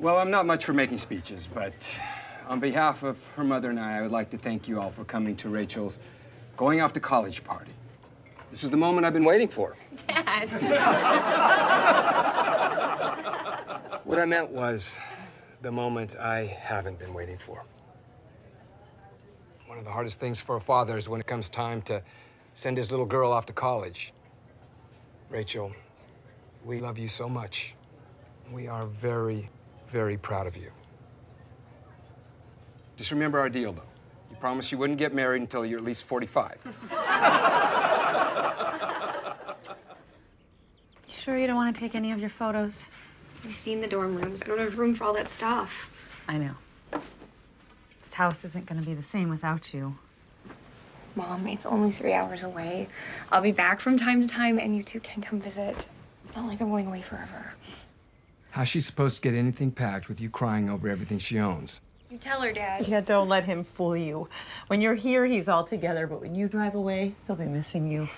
Well, I'm not much for making speeches, but on behalf of her mother and I would like to thank you all for coming to Rachel's going off to college party. This is the moment I've been waiting for. Dad. What I meant was the moment I haven't been waiting for. One of the hardest things for a father is when it comes time to send his little girl off to college. Rachel, we love you so much. We are very, very proud of you. Just remember our deal, though. You promised you wouldn't get married until you're at least 45. You sure you don't want to take any of your photos? I've seen the dorm rooms. I don't have room for all that stuff. I know. This house isn't going to be the same without you. Mom, it's only 3 hours away. I'll be back from time to time, and you two can come visit. It's not like I'm going away forever. How's she supposed to get anything packed with you crying over everything she owns? You tell her, Dad. Yeah, don't let him fool you. When you're here, he's all together, but when you drive away, he'll be missing you.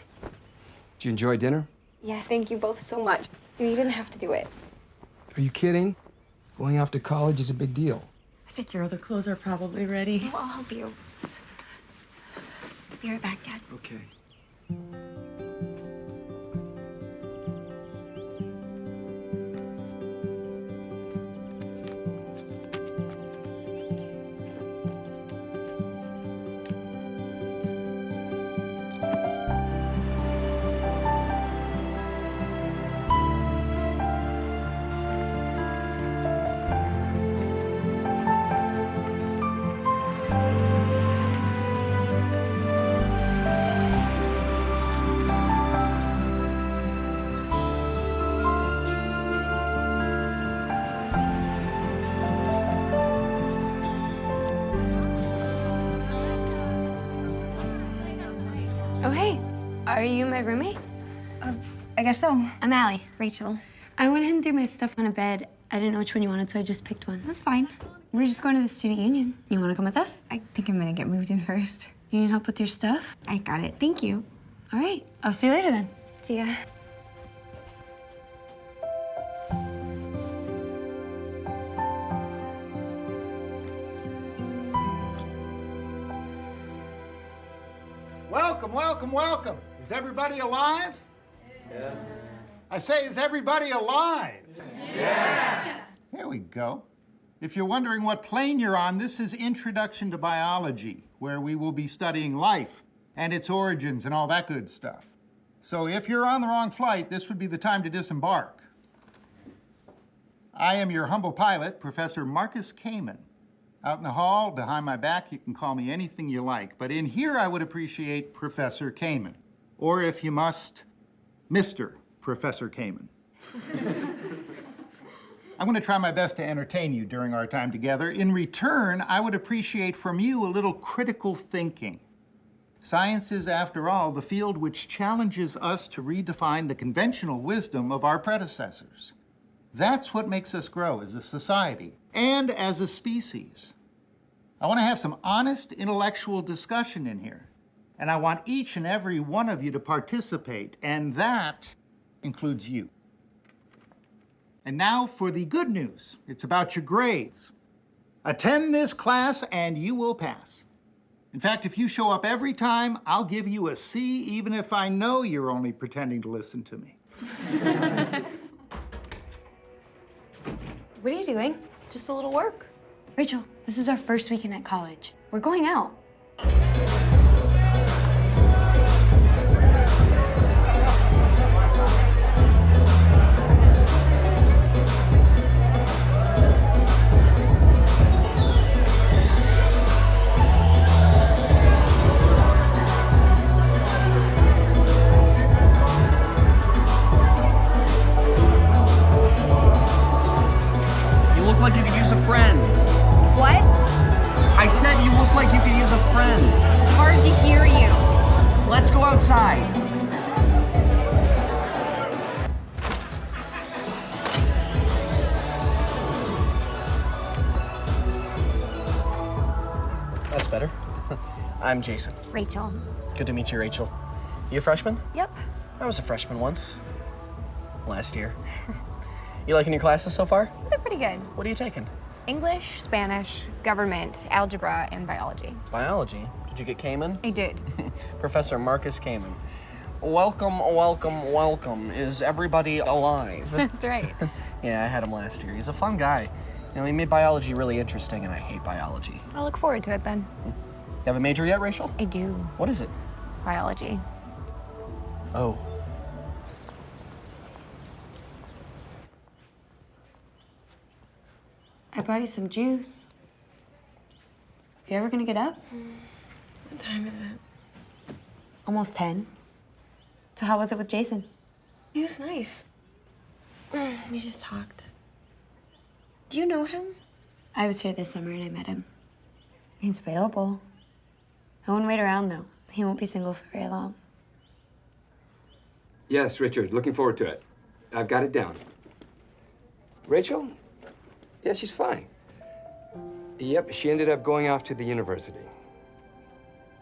Did you enjoy dinner? Yeah, thank you both so much. You didn't have to do it. Are you kidding? Going off to college is a big deal. I think your other clothes are probably ready. I'll help you. Be right back, Dad. Okay. Oh, hey. Are you my roommate? I guess so. I'm Allie. Rachel. I went ahead and threw my stuff on a bed. I didn't know which one you wanted, so I just picked one. That's fine. We're just going to the student union. You want to come with us? I think I'm gonna get moved in first. You need help with your stuff? I got it. Thank you. All right. I'll see you later then. See ya. Welcome, welcome, welcome. Is everybody alive? Yeah. I say, is everybody alive? Yes. There we go. If you're wondering what plane you're on, this is Introduction to Biology, where we will be studying life and its origins and all that good stuff. So if you're on the wrong flight, this would be the time to disembark. I am your humble pilot, Professor Marcus Kamen. Out in the hall, behind my back, you can call me anything you like. But in here, I would appreciate Professor Kamen. Or if you must, Mr. Professor Kamen. I'm going to try my best to entertain you during our time together. In return, I would appreciate from you a little critical thinking. Science is, after all, the field which challenges us to redefine the conventional wisdom of our predecessors. That's what makes us grow as a society and as a species. I want to have some honest intellectual discussion in here, and I want each and every one of you to participate, and that includes you. And now for the good news. It's about your grades. Attend this class and you will pass. In fact, if you show up every time, I'll give you a C, even if I know you're only pretending to listen to me. What are you doing? Just a little work. Rachel, this is our first weekend at college. We're going out. You look like you could use a friend. What? I said you look like you could use a friend. Hard to hear you. Let's go outside. That's better. I'm Jason. Rachel. Good to meet you, Rachel. You a freshman? Yep. I was a freshman once. Last year. You liking your classes so far? They're pretty pretty good. What are you taking? English, Spanish, government, algebra, and biology. Biology. Did you get Kamen? I did. Professor Marcus Kamen. Welcome, welcome, welcome. Is everybody alive? That's right. Yeah, I had him last year. He's a fun guy. You know, he made biology really interesting, and I hate biology. I'll look forward to it then. You have a major yet, Rachel? I do. What is it? Biology. Oh. I brought you some juice. You ever gonna get up? What time is it? Almost 10. So how was it with Jason? He was nice. We just talked. Do you know him? I was here this summer and I met him. He's available. I wouldn't wait around though. He won't be single for very long. Yes, Richard, looking forward to it. I've got it down. Rachel? Yeah, she's fine. Yep, she ended up going off to the university.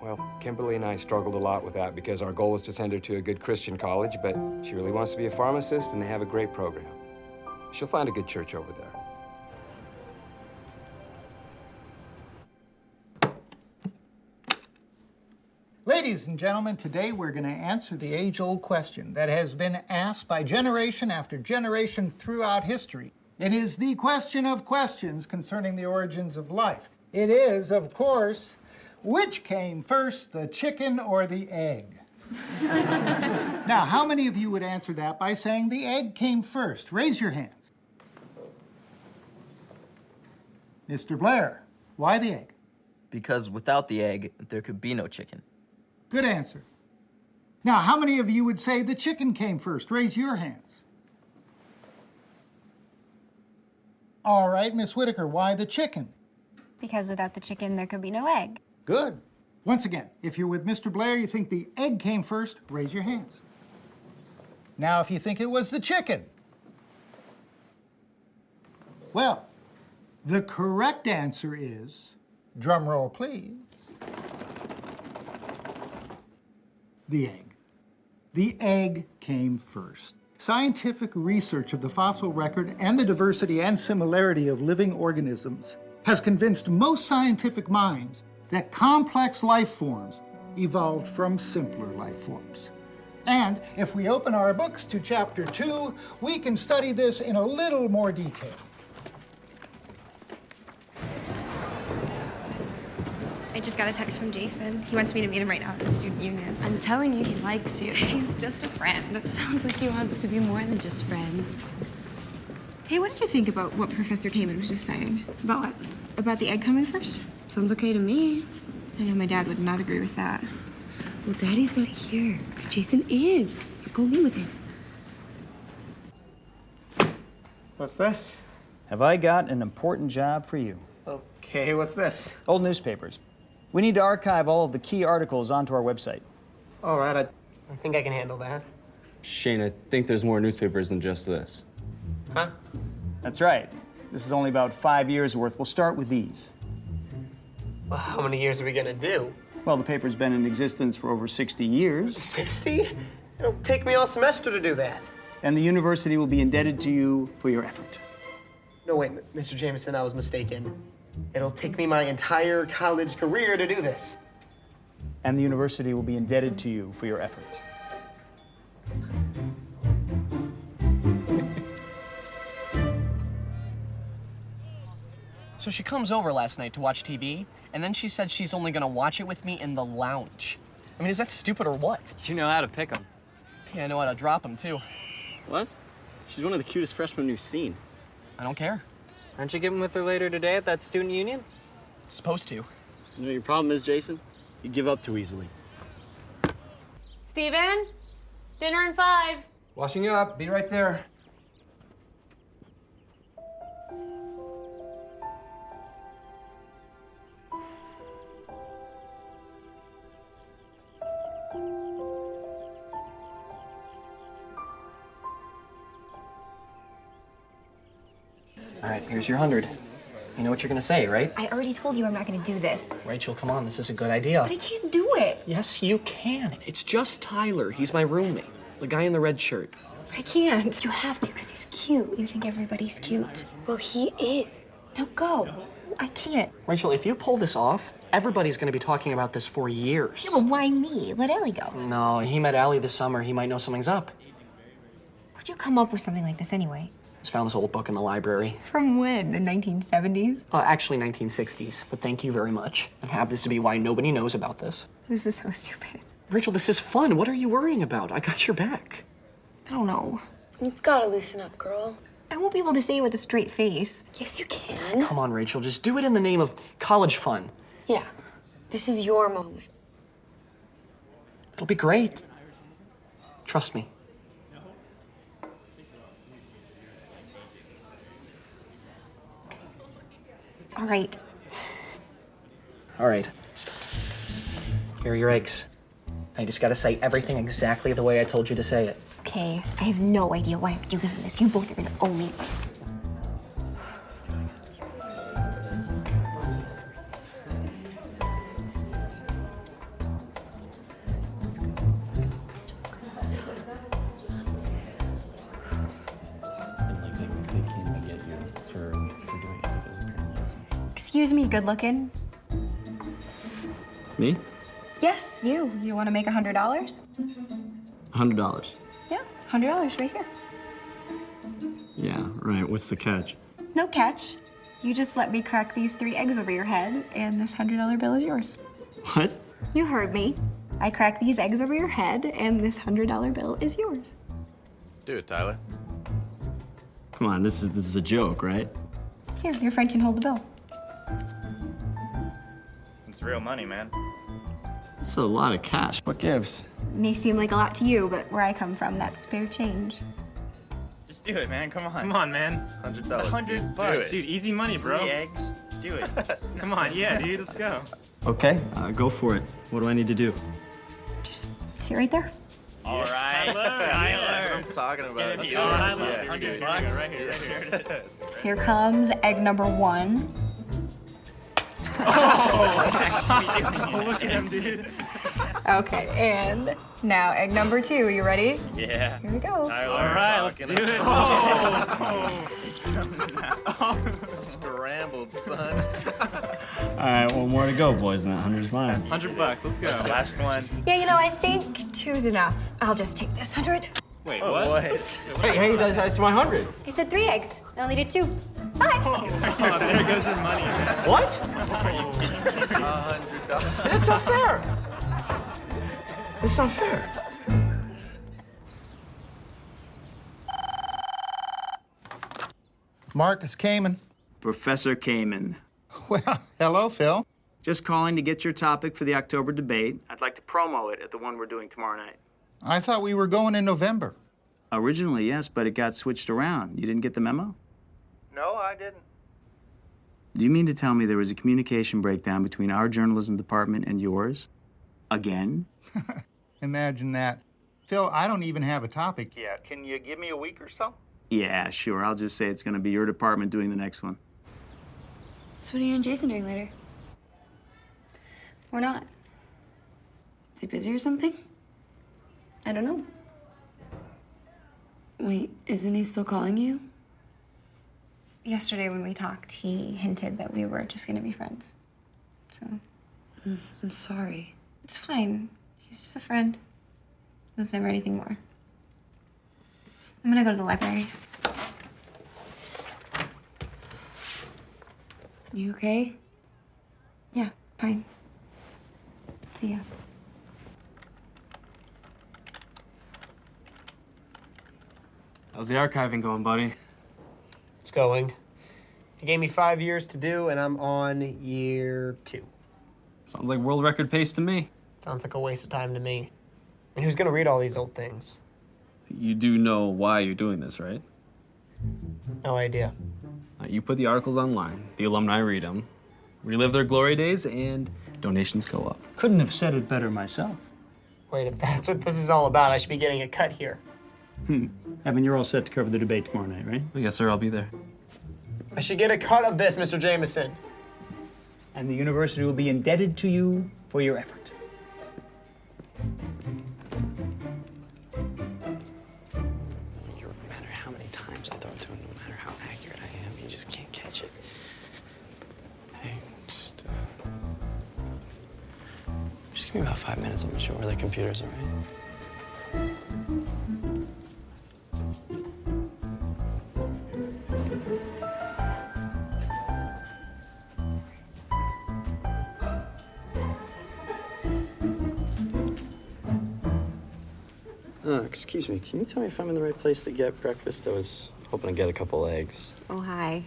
Well, Kimberly and I struggled a lot with that because our goal was to send her to a good Christian college, but she really wants to be a pharmacist and they have a great program. She'll find a good church over there. Ladies and gentlemen, today we're going to answer the age-old question that has been asked by generation after generation throughout history. It is the question of questions concerning the origins of life. It is, of course, which came first, the chicken or the egg? Now, how many of you would answer that by saying the egg came first? Raise your hands. Mr. Blair, why the egg? Because without the egg, there could be no chicken. Good answer. Now, how many of you would say the chicken came first? Raise your hands. All right, Miss Whitaker, why the chicken? Because without the chicken, there could be no egg. Good. Once again, if you're with Mr. Blair, you think the egg came first, raise your hands. Now, if you think it was the chicken. Well, the correct answer is, drum roll please, the egg. The egg came first. Scientific research of the fossil record and the diversity and similarity of living organisms has convinced most scientific minds that complex life forms evolved from simpler life forms. And if we open our books to chapter 2, we can study this in a little more detail. I just got a text from Jason. He wants me to meet him right now at the student union. I'm telling you, he likes you. He's just a friend. Sounds like he wants to be more than just friends. Hey, what did you think about what Professor Kamen was just saying? About what? About the egg coming first? Sounds okay to me. I know my dad would not agree with that. Well, Daddy's not here. Jason is. You go meet with him. What's this? Have I got an important job for you? Okay, what's this? Old newspapers. We need to archive all of the key articles onto our website. All right, I think I can handle that. Shane, I think there's more newspapers than just this. Huh? That's right. This is only about 5 years worth. We'll start with these. Well, how many years are we gonna do? Well, the paper's been in existence for over 60 years. 60? It'll take me all semester to do that. And the university will be indebted to you for your effort. No, wait, Mr. Jameson, I was mistaken. It'll take me my entire college career to do this. And the university will be indebted to you for your effort. So she comes over last night to watch TV, and then she said she's only gonna watch it with me in the lounge. I mean, is that stupid or what? You know how to pick them. Yeah, I know how to drop them, too. What? She's one of the cutest freshmen we've seen. I don't care. Aren't you getting with her later today at that student union? Supposed to. You know what your problem is, Jason? You give up too easily. Steven? Dinner in 5. Washing up. Be right there. All right, here's your 100. You know what you're gonna say, right? I already told you I'm not gonna do this. Rachel, come on, this is a good idea. But I can't do it. Yes, you can. It's just Tyler. He's my roommate. The guy in the red shirt. But I can't. You have to, because he's cute. You think everybody's cute? Well, he is. Now go. I can't. Rachel, if you pull this off, everybody's gonna be talking about this for years. Yeah, but why me? Let Ellie go. No, he met Allie this summer. He might know something's up. Where'd you come up with something like this anyway? Just found this old book in the library. From when? The 1970s? Actually 1960s, but thank you very much. It happens to be why nobody knows about this. This is so stupid. Rachel, this is fun. What are you worrying about? I got your back. I don't know. You've got to loosen up, girl. I won't be able to say it with a straight face. Yes, you can. Come on, Rachel, just do it in the name of college fun. Yeah. This is your moment. It'll be great. Trust me. All right. All right. Here are your eggs. I just gotta say everything exactly the way I told you to say it. Okay, I have no idea why I'm doing this. You both are gonna owe me. Excuse me, good looking. Me? Yes, you. You want to make $100? $100. Yeah, $100 right here. Yeah, right. What's the catch? No catch. You just let me crack these 3 eggs over your head, and this $100 bill is yours. What? You heard me. I crack these eggs over your head, and this $100 bill is yours. Do it, Tyler. Come on, this is a joke, right? Here, your friend can hold the bill. It's real money, man. It's a lot of cash. What gives? May seem like a lot to you, but where I come from, that's spare change. Just do it, man. Come on. Come on, man. $100. It's $100. Dude, easy money, bro. 3 eggs. Do it. Come on, yeah, dude, let's go. Okay, go for it. What do I need to do? Just sit right there. All right. Tyler. That's what I'm talking about. Let's Let's go. go. Tyler. Yeah, $100 right here, right here. It is. Here comes egg number 1. Oh, look at him, dude. Okay, and now egg number 2. You ready? Yeah. Here we go. Tyler, All right, let's do it. Oh. It's coming out. Scrambled, son. All right, well, more to go, boys, and that 100's mine. $100, let's go. Last one. Yeah, you know, I think 2's enough. I'll just take this 100. Wait, Oh, what? Hey, that's my 100. I said 3 eggs. I only did 2. Bye. Oh, there goes your money, man. What? $100. That's not fair. It's not fair. Marcus Kamen. Professor Kamen. Well, hello, Phil. Just calling to get your topic for the October debate. I'd like to promo it at the one we're doing tomorrow night. I thought we were going in November. Originally, yes, but it got switched around. You didn't get the memo? No, I didn't. Do you mean to tell me there was a communication breakdown between our journalism department and yours? Again? Imagine that. Phil, I don't even have a topic yet. Can you give me a week or so? Yeah, sure. I'll just say it's going to be your department doing the next one. So what are you and Jason doing later? Or not? Is he busy or something? I don't know. Wait, isn't he still calling you? Yesterday when we talked, he hinted that we were just gonna be friends. So. I'm sorry. It's fine. He's just a friend. There's never anything more. I'm gonna go to the library. You okay? Yeah, fine. See ya. How's the archiving going, buddy? It's going. He gave me 5 years to do, and I'm on year 2. Sounds like world record pace to me. Sounds like a waste of time to me. And who's gonna read all these old things? You do know why you're doing this, right? No idea. You put the articles online, the alumni read them, relive their glory days, and donations go up. Couldn't have said it better myself. Wait, if that's what this is all about, I should be getting a cut here. Evan, you're all set to cover the debate tomorrow night, right? Yes, sir, I'll be there. I should get a cut of this, Mr. Jameson. And the university will be indebted to you for your effort. No matter how many times I throw to, and no matter how accurate I am, you just can't catch it. Hey, just give me about 5 minutes. I'll show where the computers are, right? Excuse me, can you tell me if I'm in the right place to get breakfast? I was hoping to get a couple eggs. Oh, hi.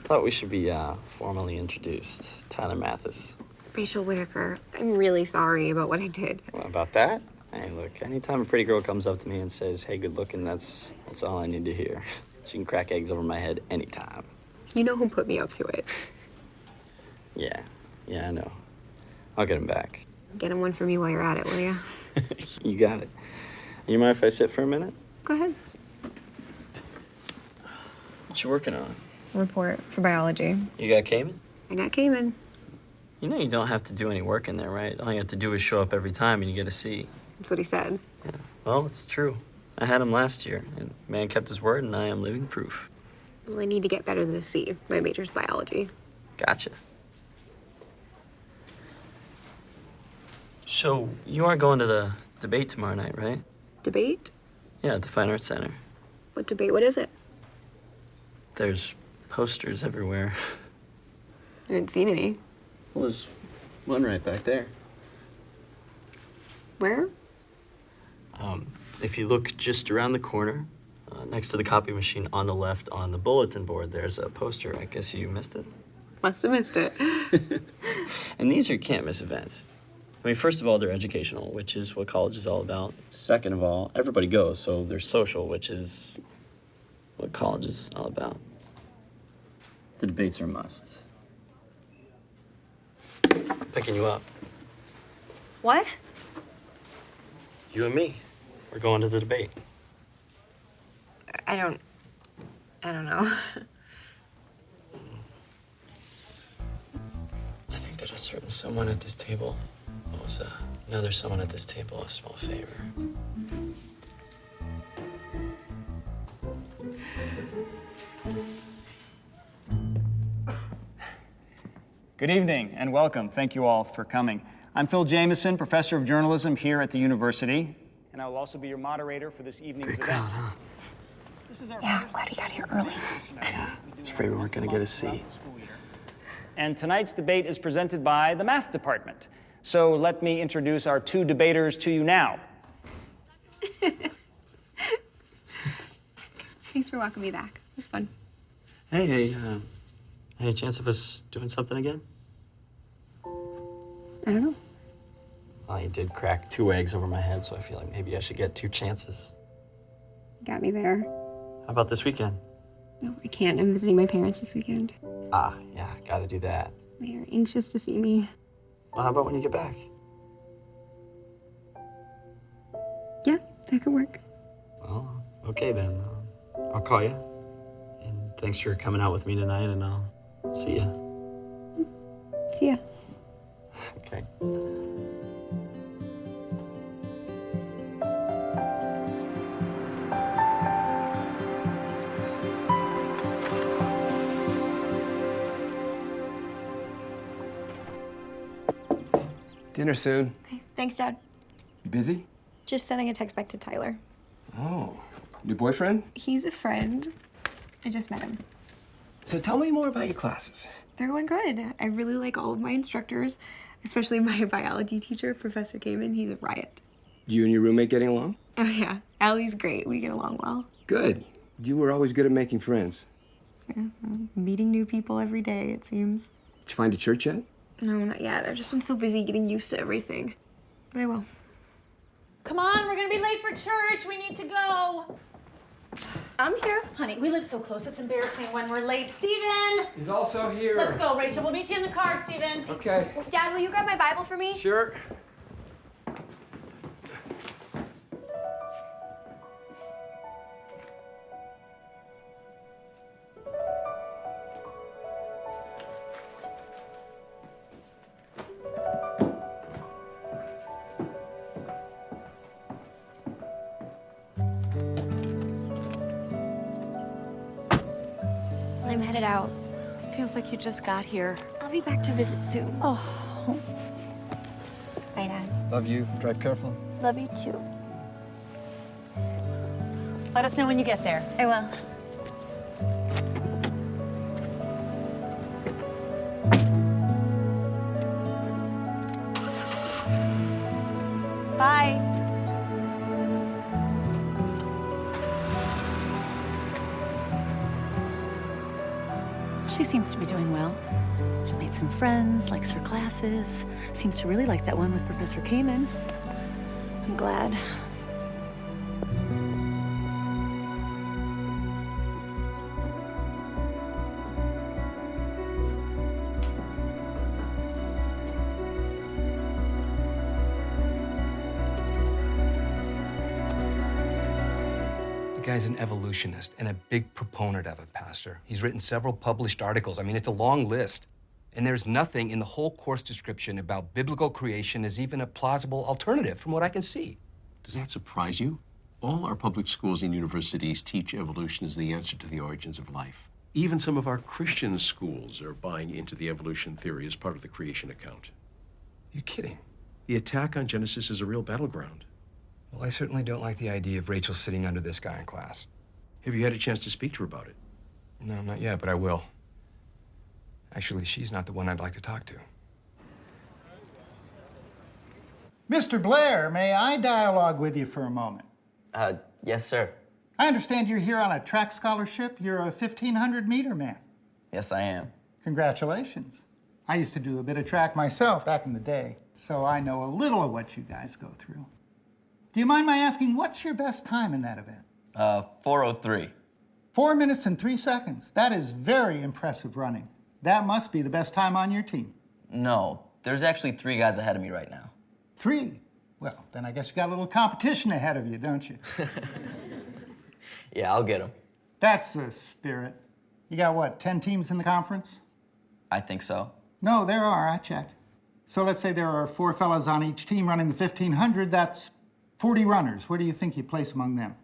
Thought we should be formally introduced. Tyler Mathis. Rachel Whitaker. I'm really sorry about what I did. What about that? Hey, look, anytime a pretty girl comes up to me and says, hey, good looking, that's all I need to hear. She can crack eggs over my head anytime. You know who put me up to it. Yeah, I know. I'll get him back. Get him one for me while you're at it, will you? You got it. You mind if I sit for a minute? Go ahead. What you working on? Report for biology. You got Cayman? I got Cayman. You know you don't have to do any work in there, right? All you have to do is show up every time and you get a C. That's what he said. Yeah. Well, it's true. I had him last year, and man kept his word, and I am living proof. Well, I need to get better than a C. My major's biology. Gotcha. So, you are going to the debate tomorrow night, right? Debate? Yeah, at the Fine Arts Center. What debate? What is it? There's posters everywhere. I haven't seen any. Well, there's one right back there. Where? If you look just around the corner, next to the copy machine on the left on the bulletin board, there's a poster. I guess you missed it. Must have missed it. And these are can't miss events. I mean, first of all, they're educational, which is what college is all about. Second of all, everybody goes, so they're social, which is what college is all about. The debates are a must. Picking you up. What? You and me. We're going to the debate. I don't know. I think that a certain someone at this table owes another someone at this table a small favor. Good evening and welcome. Thank you all for coming. I'm Phil Jameson, professor of journalism here at the university, and I will also be your moderator for this evening's event. Crowd, huh? This is our Yeah, I'm glad he got here early. Yeah, I was afraid we weren't going to get a C. And tonight's debate is presented by the math department. So let me introduce our two debaters to you now. Thanks for welcoming me back. It was fun. Hey, any chance of us doing something again? I don't know. Well, you did crack 2 eggs over my head, so I feel like maybe I should get 2 chances. Got me there. How about this weekend? No, I can't. I'm visiting my parents this weekend. Yeah, gotta do that. They are anxious to see me. Well, how about when you get back? Yeah, that could work. Well, okay then. I'll call you. And thanks for coming out with me tonight, and I'll see ya. See ya. Okay. Dinner soon. Okay, thanks, Dad. You busy? Just sending a text back to Tyler. Oh, new boyfriend? He's a friend. I just met him. So tell me more about your classes. They're going good. I really like all of my instructors, especially my biology teacher, Professor Kamen. He's a riot. You and your roommate getting along? Oh, yeah. Allie's great. We get along well. Good. You were always good at making friends. Yeah, well, meeting new people every day, it seems. Did you find a church yet? No, not yet. I've just been so busy getting used to everything. But I will. Come on, we're gonna be late for church. We need to go. I'm here. Honey, we live so close, it's embarrassing when we're late. Steven! He's also here. Let's go, Rachel. We'll meet you in the car, Steven. Okay. Dad, will you grab my Bible for me? Sure. I'm headed out. Feels like you just got here. I'll be back to visit soon. Oh. Bye, Dad. Love you. Drive careful. Love you too. Let us know when you get there. I will. Bye. She seems to be doing well. She's made some friends, likes her classes, seems to really like that one with Professor Kamen. I'm glad. The guy's an evolutionist and a big proponent of it, Pastor. He's written several published articles. I mean, it's a long list. And there's nothing in the whole course description about biblical creation as even a plausible alternative from what I can see. Does that surprise you? All our public schools and universities teach evolution as the answer to the origins of life. Even some of our Christian schools are buying into the evolution theory as part of the creation account. You're kidding. The attack on Genesis is a real battleground. Well, I certainly don't like the idea of Rachel sitting under this guy in class. Have you had a chance to speak to her about it? No, not yet, but I will. Actually, she's not the one I'd like to talk to. Mr. Blair, may I dialogue with you for a moment? Yes, sir. I understand you're here on a track scholarship. You're a 1,500-meter man. Yes, I am. Congratulations. I used to do a bit of track myself back in the day, so I know a little of what you guys go through. Do you mind my asking, what's your best time in that event? 4:03. 4 minutes and 3 seconds. That is very impressive running. That must be the best time on your team. No, there's actually 3 guys ahead of me right now. 3? Well, then I guess you got a little competition ahead of you, don't you? Yeah, I'll get them. That's the spirit. You got what, 10 teams in the conference? I think so. No, there are, I checked. So let's say there are 4 fellas on each team running the 1,500, that's 40 runners. Where do you think you place among them?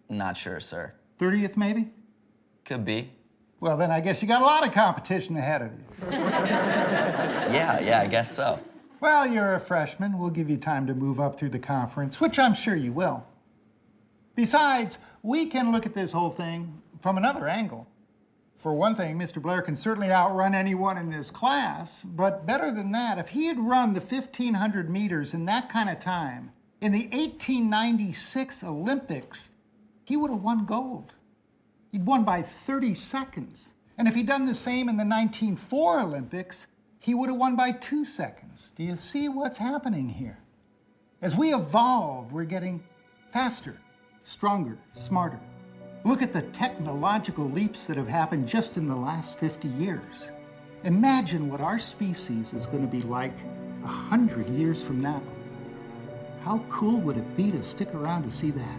Not sure, sir. 30th, maybe? Could be. Well, then I guess you got a lot of competition ahead of you. Yeah, I guess so. Well, you're a freshman. We'll give you time to move up through the conference, which I'm sure you will. Besides, we can look at this whole thing from another angle. For one thing, Mr. Blair can certainly outrun anyone in this class, but better than that, if he had run the 1,500 meters in that kind of time in the 1896 Olympics, he would have won gold. He'd won by 30 seconds. And if he'd done the same in the 1904 Olympics, he would have won by 2 seconds. Do you see what's happening here? As we evolve, we're getting faster, stronger, smarter. Look at the technological leaps that have happened just in the last 50 years. Imagine what our species is going to be like 100 years from now. How cool would it be to stick around to see that?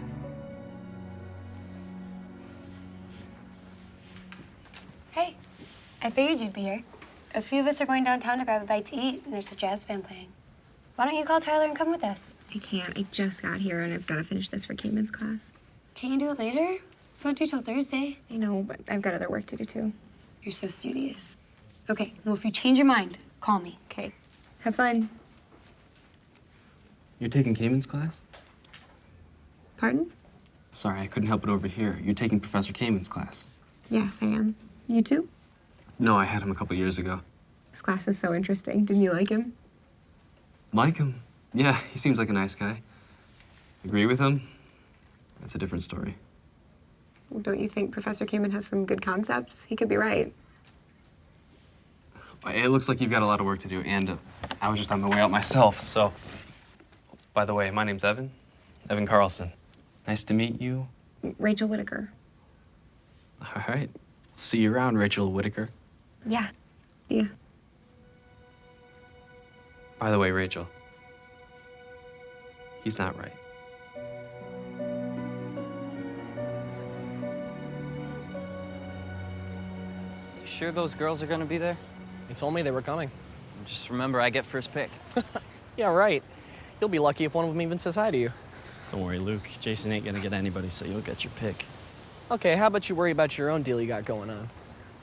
Hey, I figured you'd be here. A few of us are going downtown to grab a bite to eat, and there's a jazz band playing. Why don't you call Tyler and come with us? I can't. I just got here and I've got to finish this for Cayman's class. Can't you do it later? It's not due till Thursday. I know, but I've got other work to do too. You're so studious. Okay, well, if you change your mind, call me. Okay. Have fun. You're taking Cayman's class? Pardon? Sorry, I couldn't help it over here. You're taking Professor Cayman's class. Yes, I am. You too? No, I had him a couple years ago. This class is so interesting. Didn't you like him? Like him? Yeah, he seems like a nice guy. Agree with him? That's a different story. Well, don't you think Professor Kamen has some good concepts? He could be right. It looks like you've got a lot of work to do, and I was just on my way out myself, so... By the way, my name's Evan. Evan Carlson. Nice to meet you. Rachel Whitaker. All right. See you around, Rachel Whitaker. Yeah. Yeah. By the way, Rachel, he's not right. You sure those girls are gonna be there? They told me they were coming. Just remember, I get first pick. Yeah, right. You'll be lucky if one of them even says hi to you. Don't worry, Luke. Jason ain't gonna get anybody, so you'll get your pick. Okay, how about you worry about your own deal you got going on?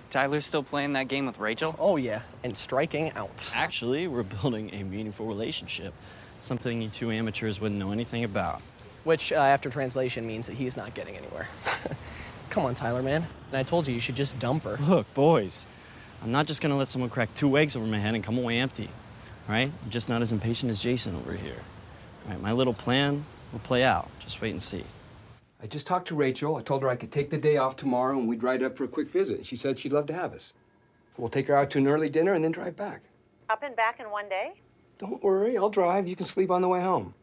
Tyler's still playing that game with Rachel? Oh, yeah, and striking out. Actually, we're building a meaningful relationship. Something you two amateurs wouldn't know anything about. Which, after translation, means that he's not getting anywhere. Come on, Tyler, man. And I told you should just dump her. Look, boys, I'm not just gonna let someone crack 2 eggs over my head and come away empty. All right? I'm just not as impatient as Jason over here. All right, my little plan will play out. Just wait and see. I just talked to Rachel. I told her I could take the day off tomorrow and we'd ride up for a quick visit. She said she'd love to have us. We'll take her out to an early dinner and then drive back. Up and back in one day? Don't worry, I'll drive. You can sleep on the way home.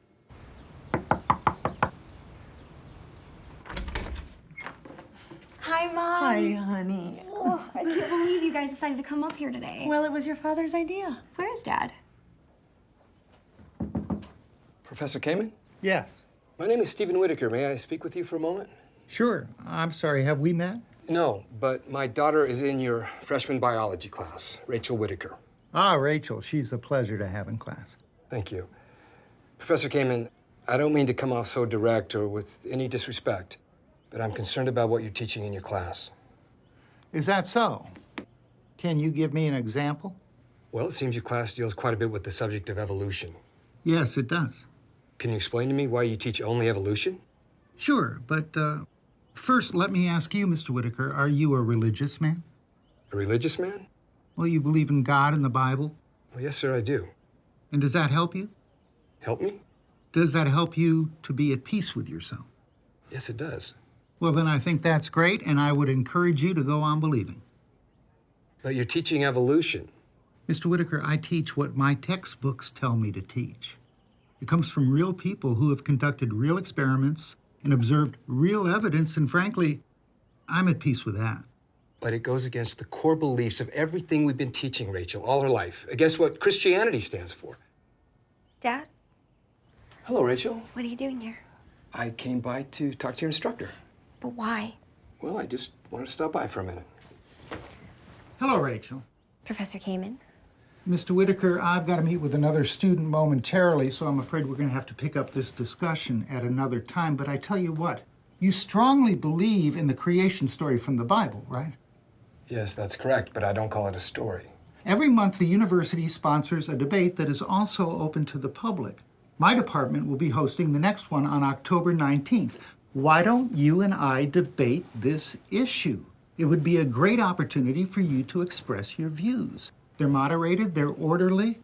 Hi, Mom. Hi, honey. Oh, I can't believe you guys decided to come up here today. Well, it was your father's idea. Where's Dad? Professor Kamen? Yes. My name is Stephen Whitaker. May I speak with you for a moment? Sure. I'm sorry, have we met? No, but my daughter is in your freshman biology class, Rachel Whitaker. Ah, Rachel. She's a pleasure to have in class. Thank you. Professor Kamen, I don't mean to come off so direct or with any disrespect, but I'm concerned about what you're teaching in your class. Is that so? Can you give me an example? Well, it seems your class deals quite a bit with the subject of evolution. Yes, it does. Can you explain to me why you teach only evolution? Sure, but first, let me ask you, Mr. Whitaker, are you a religious man? A religious man? Well, you believe in God and the Bible? Well, yes, sir, I do. And does that help you? Help me? Does that help you to be at peace with yourself? Yes, it does. Well, then I think that's great, and I would encourage you to go on believing. But you're teaching evolution. Mr. Whitaker, I teach what my textbooks tell me to teach. It comes from real people who have conducted real experiments and observed real evidence, and frankly, I'm at peace with that. But it goes against the core beliefs of everything we've been teaching Rachel all her life, against what Christianity stands for. Dad, Hello, Rachel. what are you doing here? I came by to talk to your instructor. But why? Well, I just wanted to stop by for a minute. Hello, Rachel. Professor Kamen? Mr. Whitaker, I've got to meet with another student momentarily, so I'm afraid we're going to have to pick up this discussion at another time. But I tell you what, you strongly believe in the creation story from the Bible, right? Yes, that's correct, but I don't call it a story. Every month, the university sponsors a debate that is also open to the public. My department will be hosting the next one on October 19th. Why don't you and I debate this issue? It would be a great opportunity for you to express your views. They're moderated, they're orderly.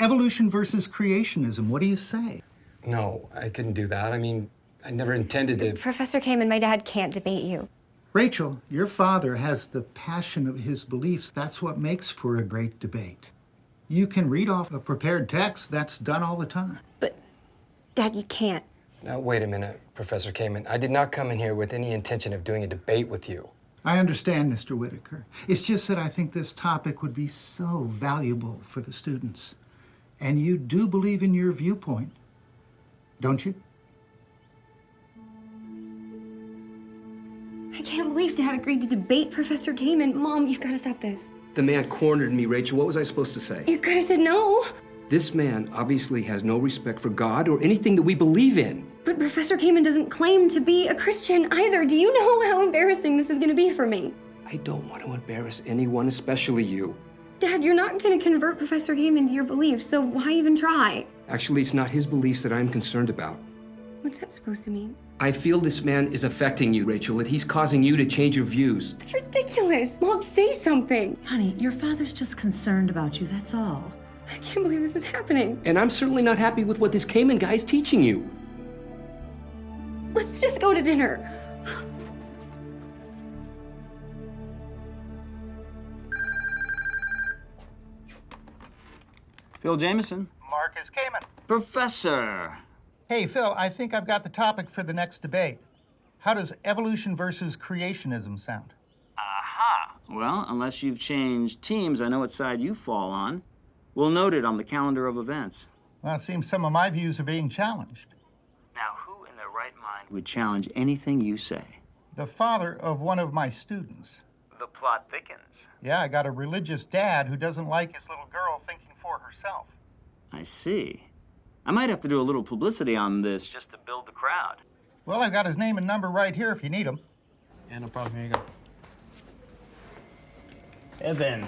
Evolution versus creationism, what do you say? No, I couldn't do that. I mean, I never intended to. Professor Kamen, my dad can't debate you. Rachel, your father has the passion of his beliefs. That's what makes for a great debate. You can read off a prepared text. That's done all the time. But, Dad, you can't. Now, wait a minute, Professor Kamen. I did not come in here with any intention of doing a debate with you. I understand, Mr. Whitaker. It's just that I think this topic would be so valuable for the students. And you do believe in your viewpoint, don't you? I can't believe Dad agreed to debate Professor Kamen. Mom, you've got to stop this. The man cornered me, Rachel. What was I supposed to say? You could have said no. This man obviously has no respect for God or anything that we believe in. But Professor Kamen doesn't claim to be a Christian either. Do you know how embarrassing this is going to be for me? I don't want to embarrass anyone, especially you. Dad, you're not going to convert Professor Kamen to your beliefs, so why even try? Actually, it's not his beliefs that I'm concerned about. What's that supposed to mean? I feel this man is affecting you, Rachel, that he's causing you to change your views. It's ridiculous. Mom, say something. Honey, your father's just concerned about you, that's all. I can't believe this is happening. And I'm certainly not happy with what this Kamen guy's teaching you. Let's just go to dinner. Phil Jameson. Marcus Kamen. Professor. Hey, Phil, I think I've got the topic for the next debate. How does evolution versus creationism sound? Aha. Well, unless you've changed teams, I know what side you fall on. We'll note it on the calendar of events. Well, it seems some of my views are being challenged. Now, who in their right mind would challenge anything you say? The father of one of my students. The plot thickens. Yeah, I got a religious dad who doesn't like his little girl thinking for herself. I see. I might have to do a little publicity on this just to build the crowd. Well, I've got his name and number right here if you need him. Yeah, no problem. Here you go. Evan,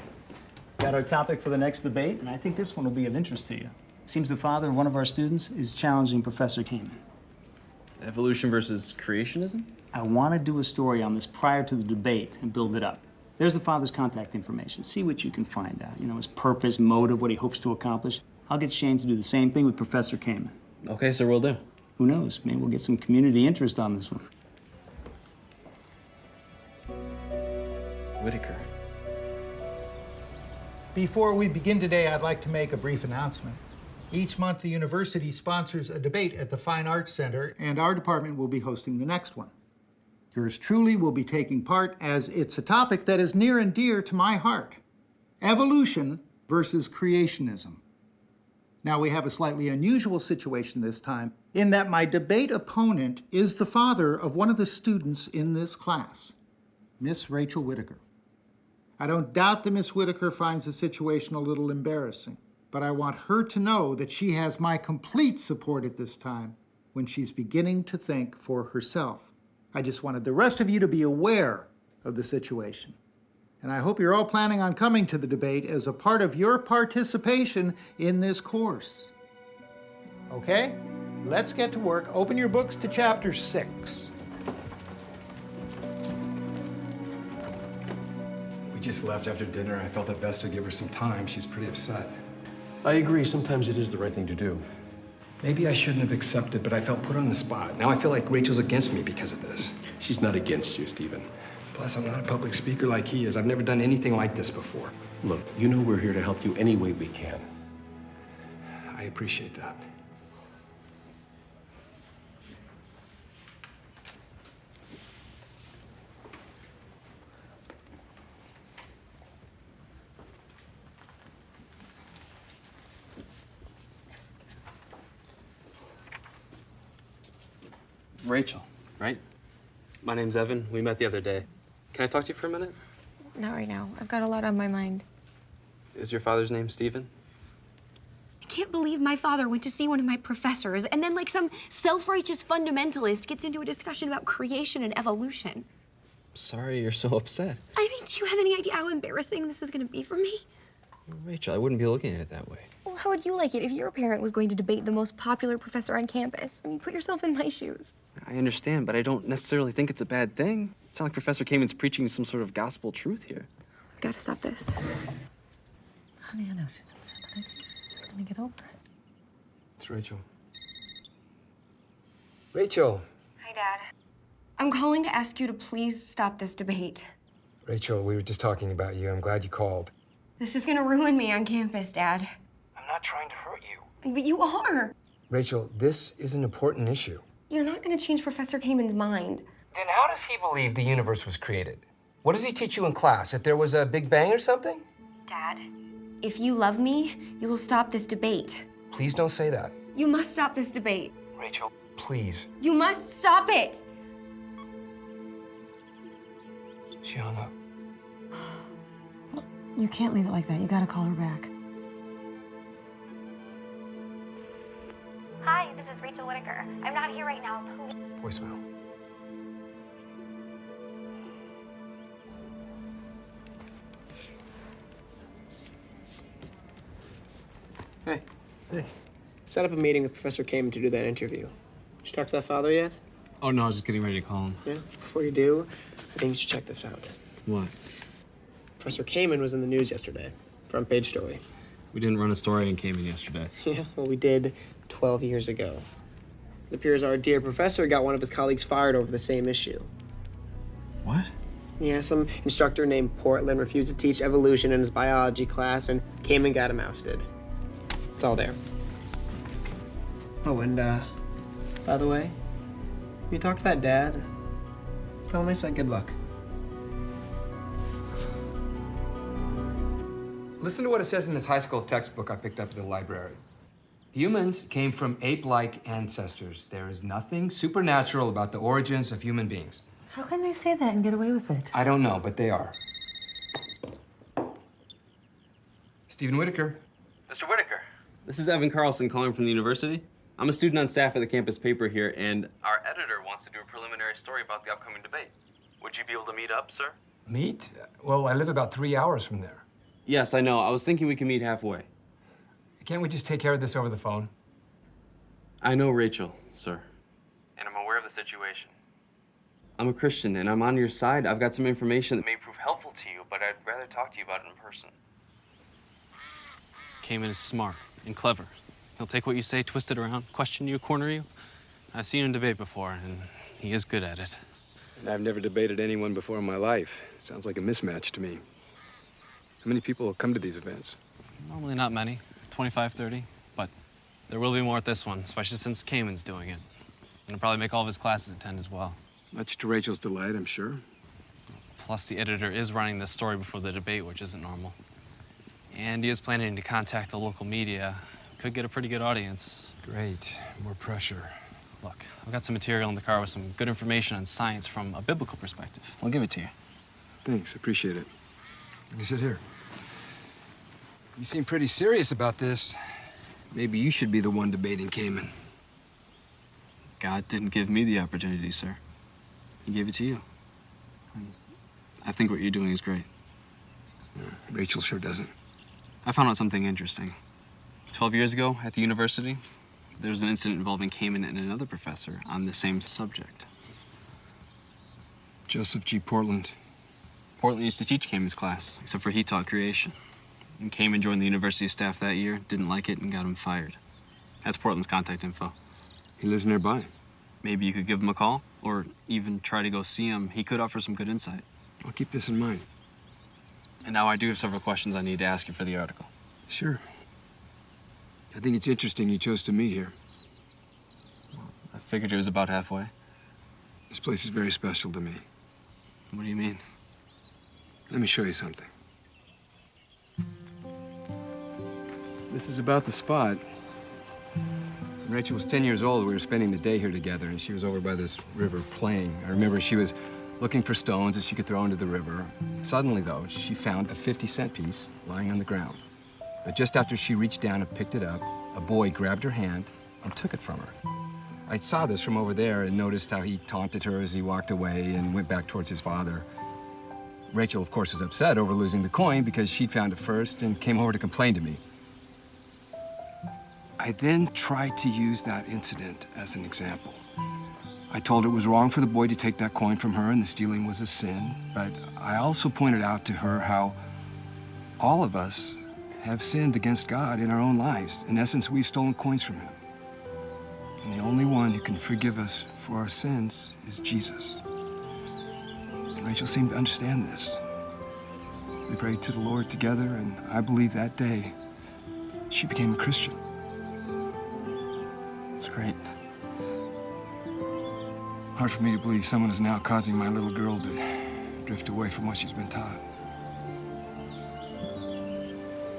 got our topic for the next debate, and I think this one will be of interest to you. Seems the father of one of our students is challenging Professor Kamen. Evolution versus creationism? I want to do a story on this prior to the debate and build it up. There's the father's contact information. See what you can find out. You know, his purpose, motive, what he hopes to accomplish. I'll get Shane to do the same thing with Professor Kamen. Okay, sir, will do. Who knows? Maybe we'll get some community interest on this one. Whitaker. Before we begin today, I'd like to make a brief announcement. Each month, the university sponsors a debate at the Fine Arts Center, and our department will be hosting the next one. Yours truly will be taking part, as it's a topic that is near and dear to my heart. Evolution versus creationism. Now, we have a slightly unusual situation this time, in that my debate opponent is the father of one of the students in this class, Miss Rachel Whitaker. I don't doubt that Miss Whitaker finds the situation a little embarrassing, but I want her to know that she has my complete support at this time when she's beginning to think for herself. I just wanted the rest of you to be aware of the situation. And I hope you're all planning on coming to the debate as a part of your participation in this course. Okay? Let's get to work. Open your books to chapter 6. We just left after dinner. I felt it best to give her some time. She was pretty upset. I agree. Sometimes it is the right thing to do. Maybe I shouldn't have accepted, but I felt put on the spot. Now I feel like Rachel's against me because of this. She's not against you, Stephen. Plus, I'm not a public speaker like he is. I've never done anything like this before. Look, you know we're here to help you any way we can. I appreciate that. Rachel, right? My name's Evan. We met the other day. Can I talk to you for a minute? Not right now. I've got a lot on my mind. Is your father's name Stephen? I can't believe my father went to see one of my professors and then, like some self-righteous fundamentalist, gets into a discussion about creation and evolution. Sorry you're so upset. I mean, do you have any idea how embarrassing this is going to be for me? Rachel, I wouldn't be looking at it that way. Well, how would you like it if your parent was going to debate the most popular professor on campus? I mean, put yourself in my shoes. I understand, but I don't necessarily think it's a bad thing. It's not like Professor Kamen's preaching some sort of gospel truth here. I've got to stop this. Honey, I know she's upset, but I think she's just gonna get over it. It's Rachel. Rachel! Hi, Dad. I'm calling to ask you to please stop this debate. Rachel, we were just talking about you. I'm glad you called. This is gonna ruin me on campus, Dad. I'm not trying to hurt you. But you are. Rachel, this is an important issue. You're not gonna change Professor Kamen's mind. Then how does he believe the universe was created? What does he teach you in class? That there was a Big Bang or something? Dad, if you love me, you will stop this debate. Please don't say that. You must stop this debate. Rachel, please. You must stop it! She hung up. You can't leave it like that. You gotta call her back. Hi, this is Rachel Whitaker. I'm not here right now. Please. Voicemail. Hey. Hey. Set up a meeting with Professor Kamen to do that interview. Did you talk to that father yet? Oh, no, I was just getting ready to call him. Yeah? Before you do, I think you should check this out. What? Professor Kamen was in the news yesterday. Front page story. We didn't run a story in Kamen yesterday. Yeah, well, we did 12 years ago. It appears our dear professor got one of his colleagues fired over the same issue. What? Yeah, some instructor named Portland refused to teach evolution in his biology class, and Kamen got him ousted. It's all there. Oh, and, by the way, you talk to that dad. Tell him I said good luck. Listen to what it says in this high school textbook I picked up at the library. Humans came from ape-like ancestors. There is nothing supernatural about the origins of human beings. How can they say that and get away with it? I don't know, but they are. Stephen Whitaker. Mr. Whitaker. This is Evan Carlson calling from the university. I'm a student on staff at the campus paper here, and our editor wants to do a preliminary story about the upcoming debate. Would you be able to meet up, sir? Meet? Well, I live about 3 hours from there. Yes, I know. I was thinking we can meet halfway. Can't we just take care of this over the phone? I know Rachel, sir. And I'm aware of the situation. I'm a Christian, and I'm on your side. I've got some information that may prove helpful to you, but I'd rather talk to you about it in person. Cayman is smart and clever. He'll take what you say, twist it around, question you, corner you. I've seen him debate before, and he is good at it. And I've never debated anyone before in my life. Sounds like a mismatch to me. How many people come to these events? Normally not many, 25, 30, but there will be more at this one, especially since Cayman's doing it. And he'll probably make all of his classes attend as well. Much to Rachel's delight, I'm sure. Plus, the editor is running this story before the debate, which isn't normal. And he is planning to contact the local media. Could get a pretty good audience. Great. More pressure. Look, I've got some material in the car with some good information on science from a biblical perspective. I'll give it to you. Thanks, appreciate it. You can sit here. You seem pretty serious about this. Maybe you should be the one debating Cayman. God didn't give me the opportunity, sir. He gave it to you. I think what you're doing is great. Rachel sure doesn't. I found out something interesting. 12 years ago at the university, there was an incident involving Cayman and another professor on the same subject. Joseph G. Portland. Portland used to teach Cayman's class, except for he taught creation. And Cayman joined the university staff that year, didn't like it, and got him fired. That's Portland's contact info. He lives nearby. Maybe you could give him a call, or even try to go see him. He could offer some good insight. I'll keep this in mind. And now I do have several questions I need to ask you for the article. Sure. I think it's interesting you chose to meet here. I figured it was about halfway. This place is very special to me. What do you mean? Let me show you something. This is about the spot. When Rachel was 10 years old, we were spending the day here together, and she was over by this river playing. I remember she was looking for stones that she could throw into the river. Suddenly, though, she found a 50-cent piece lying on the ground. But just after she reached down and picked it up, a boy grabbed her hand and took it from her. I saw this from over there and noticed how he taunted her as he walked away and went back towards his father. Rachel, of course, was upset over losing the coin because she'd found it first and came over to complain to me. I then tried to use that incident as an example. I told her it was wrong for the boy to take that coin from her and the stealing was a sin, but I also pointed out to her how all of us have sinned against God in our own lives. In essence, we've stolen coins from him. And the only one who can forgive us for our sins is Jesus. And Rachel seemed to understand this. We prayed to the Lord together, and I believe that day she became a Christian. That's great. Hard for me to believe someone is now causing my little girl to drift away from what she's been taught.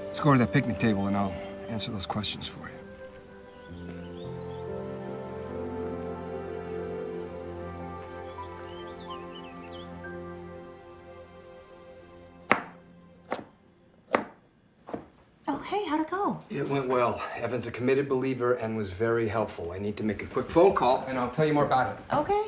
Let's go to that picnic table and I'll answer those questions for you. Oh, hey, how'd it go? It went well. Evan's a committed believer and was very helpful. I need to make a quick phone call and I'll tell you more about it. Okay.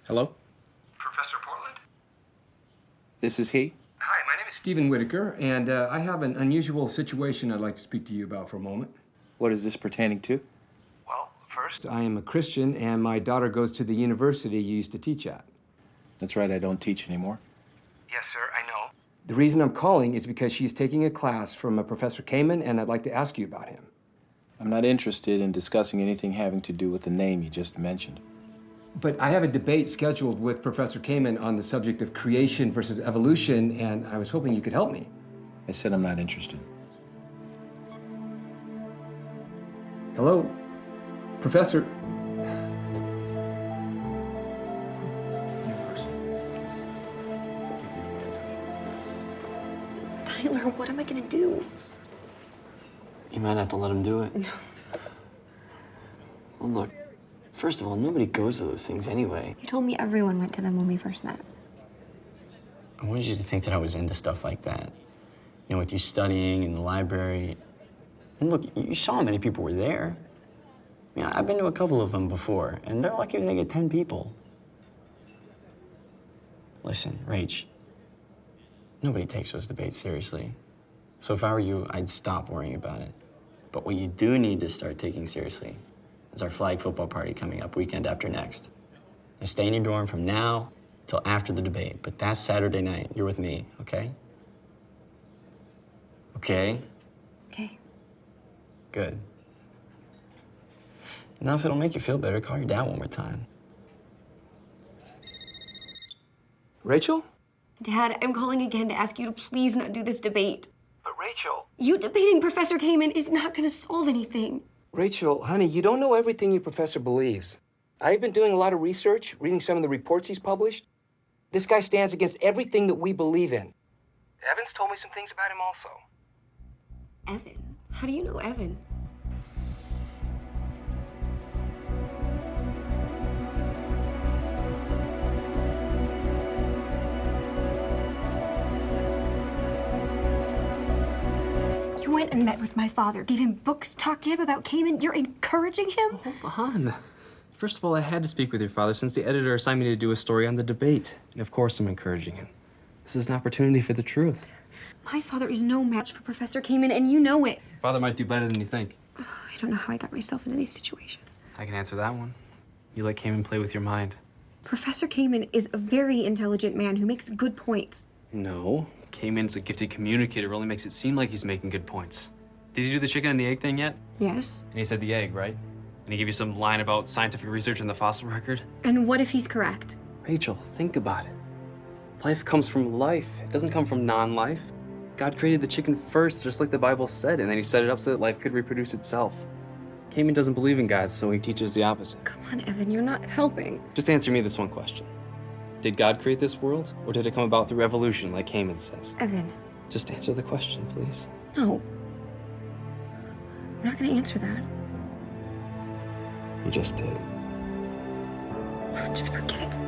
Hello? Professor Portland? This is he? Hi, my name is Stephen Whitaker, and I have an unusual situation I'd like to speak to you about for a moment. What is this pertaining to? Well, first, I am a Christian, and my daughter goes to the university you used to teach at. That's right, I don't teach anymore. Yes, sir, I know. The reason I'm calling is because she's taking a class from a Professor Cayman, and I'd like to ask you about him. I'm not interested in discussing anything having to do with the name you just mentioned. But I have a debate scheduled with Professor Cayman on the subject of creation versus evolution, and I was hoping you could help me. I said I'm not interested. Hello? Professor? Tyler, what am I gonna do? You might have to let him do it. No. Well, look, first of all, nobody goes to those things anyway. You told me everyone went to them when we first met. I wanted you to think that I was into stuff like that. You know, with you studying in the library. And look, you saw how many people were there. I mean, I've been to a couple of them before, and they're lucky if they get 10 people. Listen, Rach, nobody takes those debates seriously. So if I were you, I'd stop worrying about it. But what you do need to start taking seriously is our flag football party coming up weekend after next. Now stay in your dorm from now till after the debate, but that's Saturday night. You're with me, okay? Okay? Okay. Good. Now, if it'll make you feel better, call your dad one more time. Rachel? Dad, I'm calling again to ask you to please not do this debate. But Rachel. You debating Professor Kamen is not going to solve anything. Rachel, honey, you don't know everything your professor believes. I've been doing a lot of research, reading some of the reports he's published. This guy stands against everything that we believe in. Evan's told me some things about him also. Evan? How do you know Evan? You went and met with my father, gave him books, talked to him about Kamen. You're encouraging him? Hold on. First of all, I had to speak with your father since the editor assigned me to do a story on the debate. And of course I'm encouraging him. This is an opportunity for the truth. My father is no match for Professor Kamen, and you know it. Your father might do better than you think. I don't know how I got myself into these situations. I can answer that one. You let Kamen play with your mind. Professor Kamen is a very intelligent man who makes good points. No. Kamen's a gifted communicator, only makes it seem like he's making good points. Did he do the chicken and the egg thing yet? Yes. And he said the egg, right? And he gave you some line about scientific research in the fossil record? And what if he's correct? Rachel, think about it. Life comes from life. It doesn't come from non-life. God created the chicken first, just like the Bible said, and then he set it up so that life could reproduce itself. Kamen doesn't believe in God, so he teaches the opposite. Come on, Evan, you're not helping. Just answer me this one question. Did God create this world, or did it come about through evolution, like Kamen says? Evan. Just answer the question, please. No. I'm not going to answer that. You just did. Just forget it.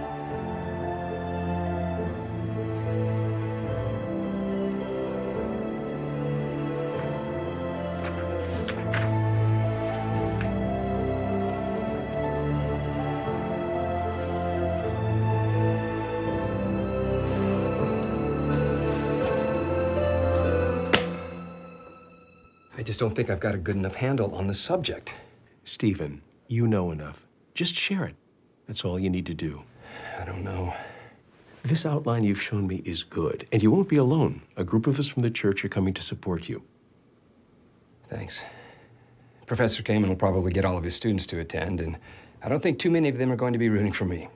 I just don't think I've got a good enough handle on the subject. Stephen, you know enough. Just share it. That's all you need to do. I don't know. This outline you've shown me is good, and you won't be alone. A group of us from the church are coming to support you. Thanks. Professor Kamen will probably get all of his students to attend, and I don't think too many of them are going to be rooting for me.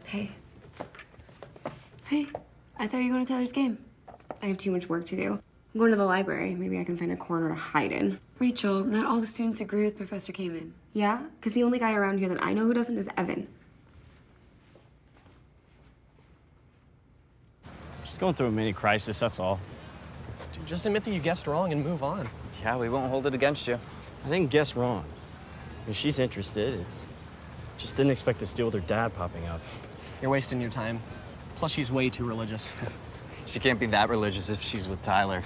Hey. Hey, I thought you were going to Tyler's game. I have too much work to do. I'm going to the library. Maybe I can find a corner to hide in. Rachel, not all the students agree with Professor Kamen. Yeah? Because the only guy around here that I know who doesn't is Evan. Just going through a mini crisis, that's all. Dude, just admit that you guessed wrong and move on. Yeah, we won't hold it against you. I didn't guess wrong. I mean, she's interested. It's just didn't expect this deal with her dad popping up. You're wasting your time. Plus, she's way too religious. She can't be that religious if she's with Tyler.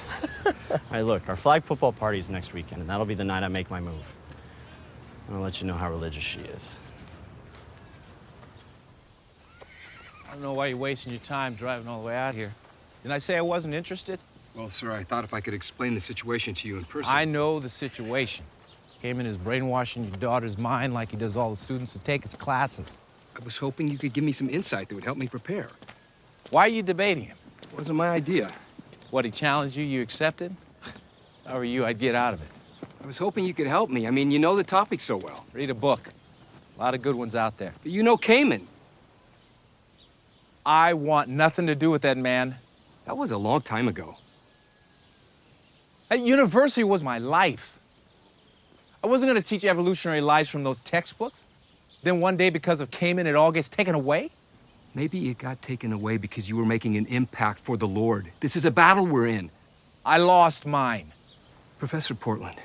Hey, look, our flag football party's next weekend, and that'll be the night I make my move. And I'll let you know how religious she is. I don't know why you're wasting your time driving all the way out here. Didn't I say I wasn't interested? Well, sir, I thought if I could explain the situation to you in person. I know the situation. Kamen is brainwashing your daughter's mind like he does all the students who take his classes. I was hoping you could give me some insight that would help me prepare. Why are you debating him? It wasn't my idea. What, he challenged you, you accepted? If I were you, I'd get out of it. I was hoping you could help me. I mean, you know the topic so well. Read a book. A lot of good ones out there. But you know Kamen. I want nothing to do with that man. That was a long time ago. That university was my life. I wasn't going to teach evolutionary lies from those textbooks. Then one day, because of Cayman, it all gets taken away? Maybe it got taken away because you were making an impact for the Lord. This is a battle we're in. I lost mine. Professor Portland,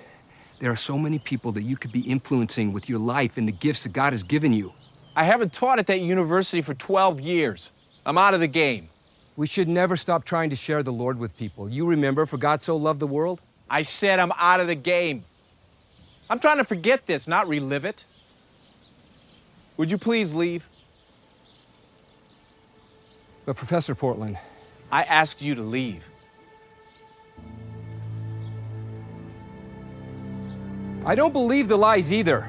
there are so many people that you could be influencing with your life and the gifts that God has given you. I haven't taught at that university for 12 years. I'm out of the game. We should never stop trying to share the Lord with people. You remember, for God so loved the world? I said I'm out of the game. I'm trying to forget this, not relive it. Would you please leave? But Professor Portland... I asked you to leave. I don't believe the lies either,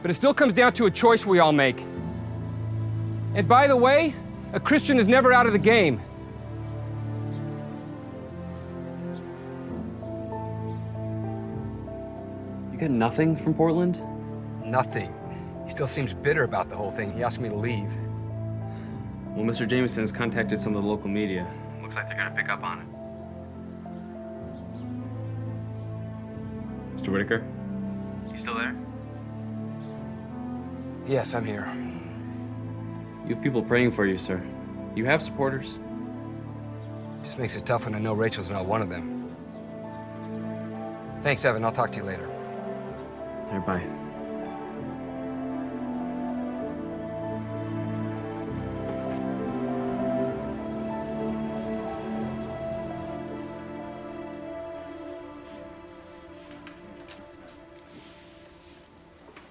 but it still comes down to a choice we all make. And by the way, a Christian is never out of the game. You get nothing from Portland? Nothing. He still seems bitter about the whole thing. He asked me to leave. Well, Mr. Jameson has contacted some of the local media. Looks like they're gonna pick up on it. Mr. Whitaker? You still there? Yes, I'm here. You have people praying for you, sir. You have supporters. Just makes it tough when I know Rachel's not one of them. Thanks, Evan. I'll talk to you later. All right, bye.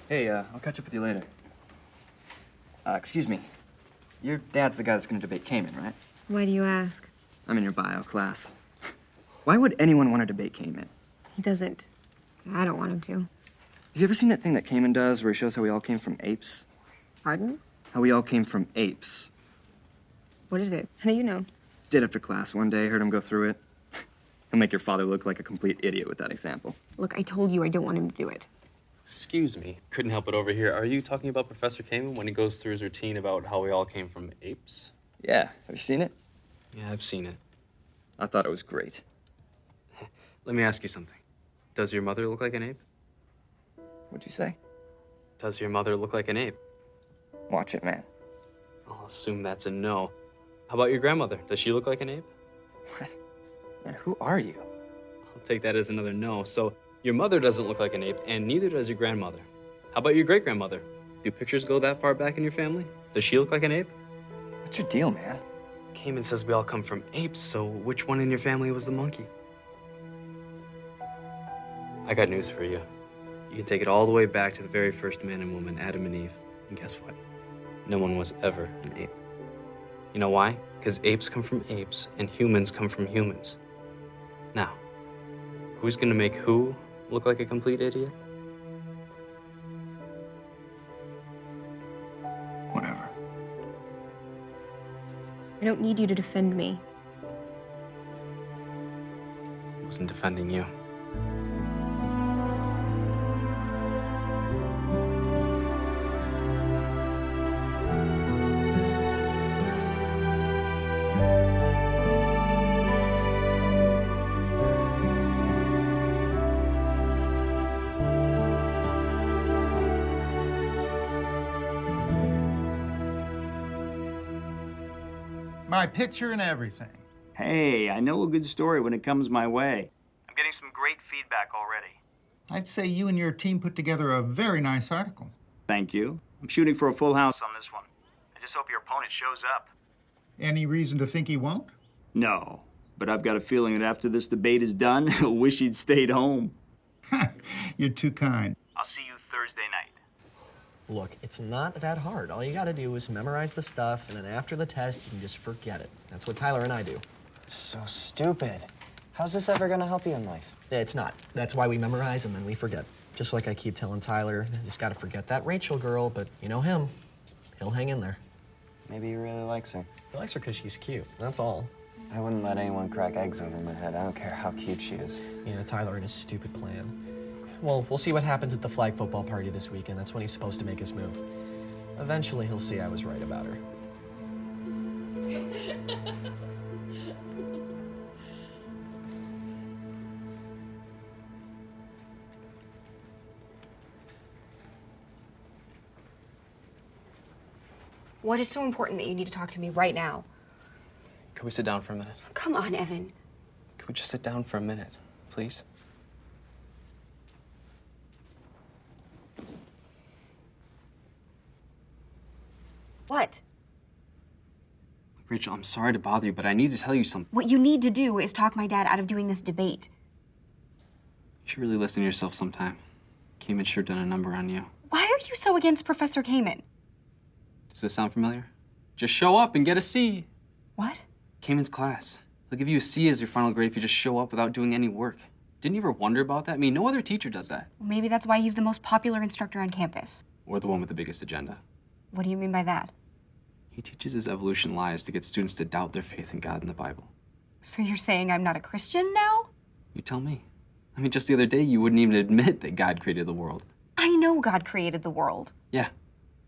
Hey, I'll catch up with you later. Excuse me. Your dad's the guy that's gonna debate Cayman, right? Why do you ask? I'm in your bio class. Why would anyone want to debate Cayman? He doesn't. I don't want him to. Have you ever seen that thing that Cayman does where he shows how we all came from apes? Pardon? How we all came from apes. What is it? How do you know? Stayed after class one day, heard him go through it. He'll make your father look like a complete idiot with that example. Look, I told you I don't want him to do it. Excuse me. Couldn't help it over here. Are you talking about Professor Cayman when he goes through his routine about how we all came from apes? Yeah, have you seen it? Yeah, I've seen it. I thought it was great. Let me ask you something. Does your mother look like an ape? What'd you say? Does your mother look like an ape? Watch it, man. I'll assume that's a no. How about your grandmother? Does she look like an ape? What? Man, who are you? I'll take that as another no. So your mother doesn't look like an ape, and neither does your grandmother. How about your great-grandmother? Do pictures go that far back in your family? Does she look like an ape? What's your deal, man? Cayman says we all come from apes, so which one in your family was the monkey? I got news for you. You can take it all the way back to the very first man and woman, Adam and Eve. And guess what? No one was ever an ape. You know why? Because apes come from apes, and humans come from humans. Now, who's gonna make who look like a complete idiot? Whatever. I don't need you to defend me. I wasn't defending you. My picture and everything. Hey, I know a good story when it comes my way. I'm getting some great feedback already. I'd say you and your team put together a very nice article. Thank you. I'm shooting for a full house. On this one. I just hope your opponent shows up. Any reason to think he won't? No, but I've got a feeling that after this debate is done, he'll wish he'd stayed home. You're too kind. I'll see you Thursday night. Look, it's not that hard. All you gotta do is memorize the stuff, and then after the test, you can just forget it. That's what Tyler and I do. So stupid. How's this ever gonna help you in life? Yeah, it's not. That's why we memorize and then we forget. Just like I keep telling Tyler, you just gotta forget that Rachel girl, but you know him. He'll hang in there. Maybe he really likes her. He likes her because she's cute, that's all. I wouldn't let anyone crack eggs over my head. I don't care how cute she is. Yeah, Tyler and his stupid plan. Well, we'll see what happens at the flag football party this weekend. That's when he's supposed to make his move. Eventually, he'll see I was right about her. What is so important that you need to talk to me right now? Could we sit down for a minute? Come on, Evan. Could we just sit down for a minute, please? What? Rachel, I'm sorry to bother you, but I need to tell you something. What you need to do is talk my dad out of doing this debate. You should really listen to yourself sometime. Cayman sure done a number on you. Why are you so against Professor Cayman? Does this sound familiar? Just show up and get a C. What? Cayman's class. They'll give you a C as your final grade if you just show up without doing any work. Didn't you ever wonder about that? I mean, no other teacher does that. Well, maybe that's why he's the most popular instructor on campus. Or the one with the biggest agenda. What do you mean by that? He teaches his evolution lies to get students to doubt their faith in God and the Bible. So you're saying I'm not a Christian now? You tell me. I mean, just the other day, you wouldn't even admit that God created the world. I know God created the world. Yeah.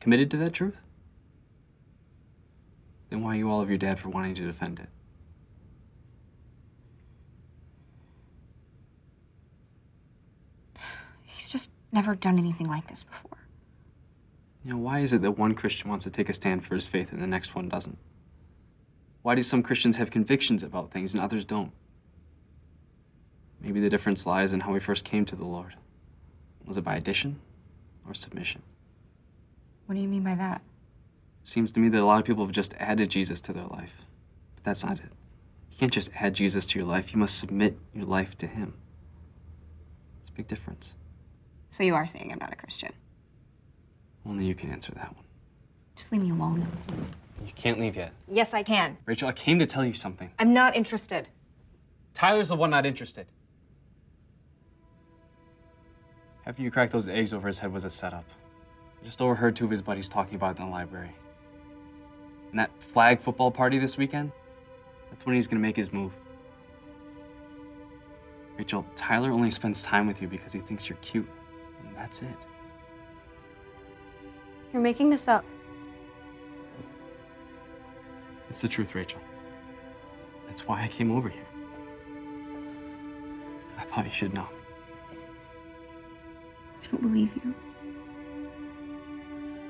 Committed to that truth? Then why are you all of your dad for wanting to defend it? He's just never done anything like this before. You know, why is it that one Christian wants to take a stand for his faith and the next one doesn't? Why do some Christians have convictions about things and others don't? Maybe the difference lies in how we first came to the Lord. Was it by addition or submission? What do you mean by that? Seems to me that a lot of people have just added Jesus to their life. But that's not it. You can't just add Jesus to your life. You must submit your life to him. It's a big difference. So you are saying I'm not a Christian? Only you can answer that one. Just leave me alone. You can't leave yet. Yes, I can. Rachel, I came to tell you something. I'm not interested. Tyler's the one not interested. Having you crack those eggs over his head was a setup. I just overheard two of his buddies talking about it in the library. And that flag football party this weekend, that's when he's gonna make his move. Rachel, Tyler only spends time with you because he thinks you're cute. And that's it. You're making this up. It's the truth, Rachel. That's why I came over here. I thought you should know. I don't believe you.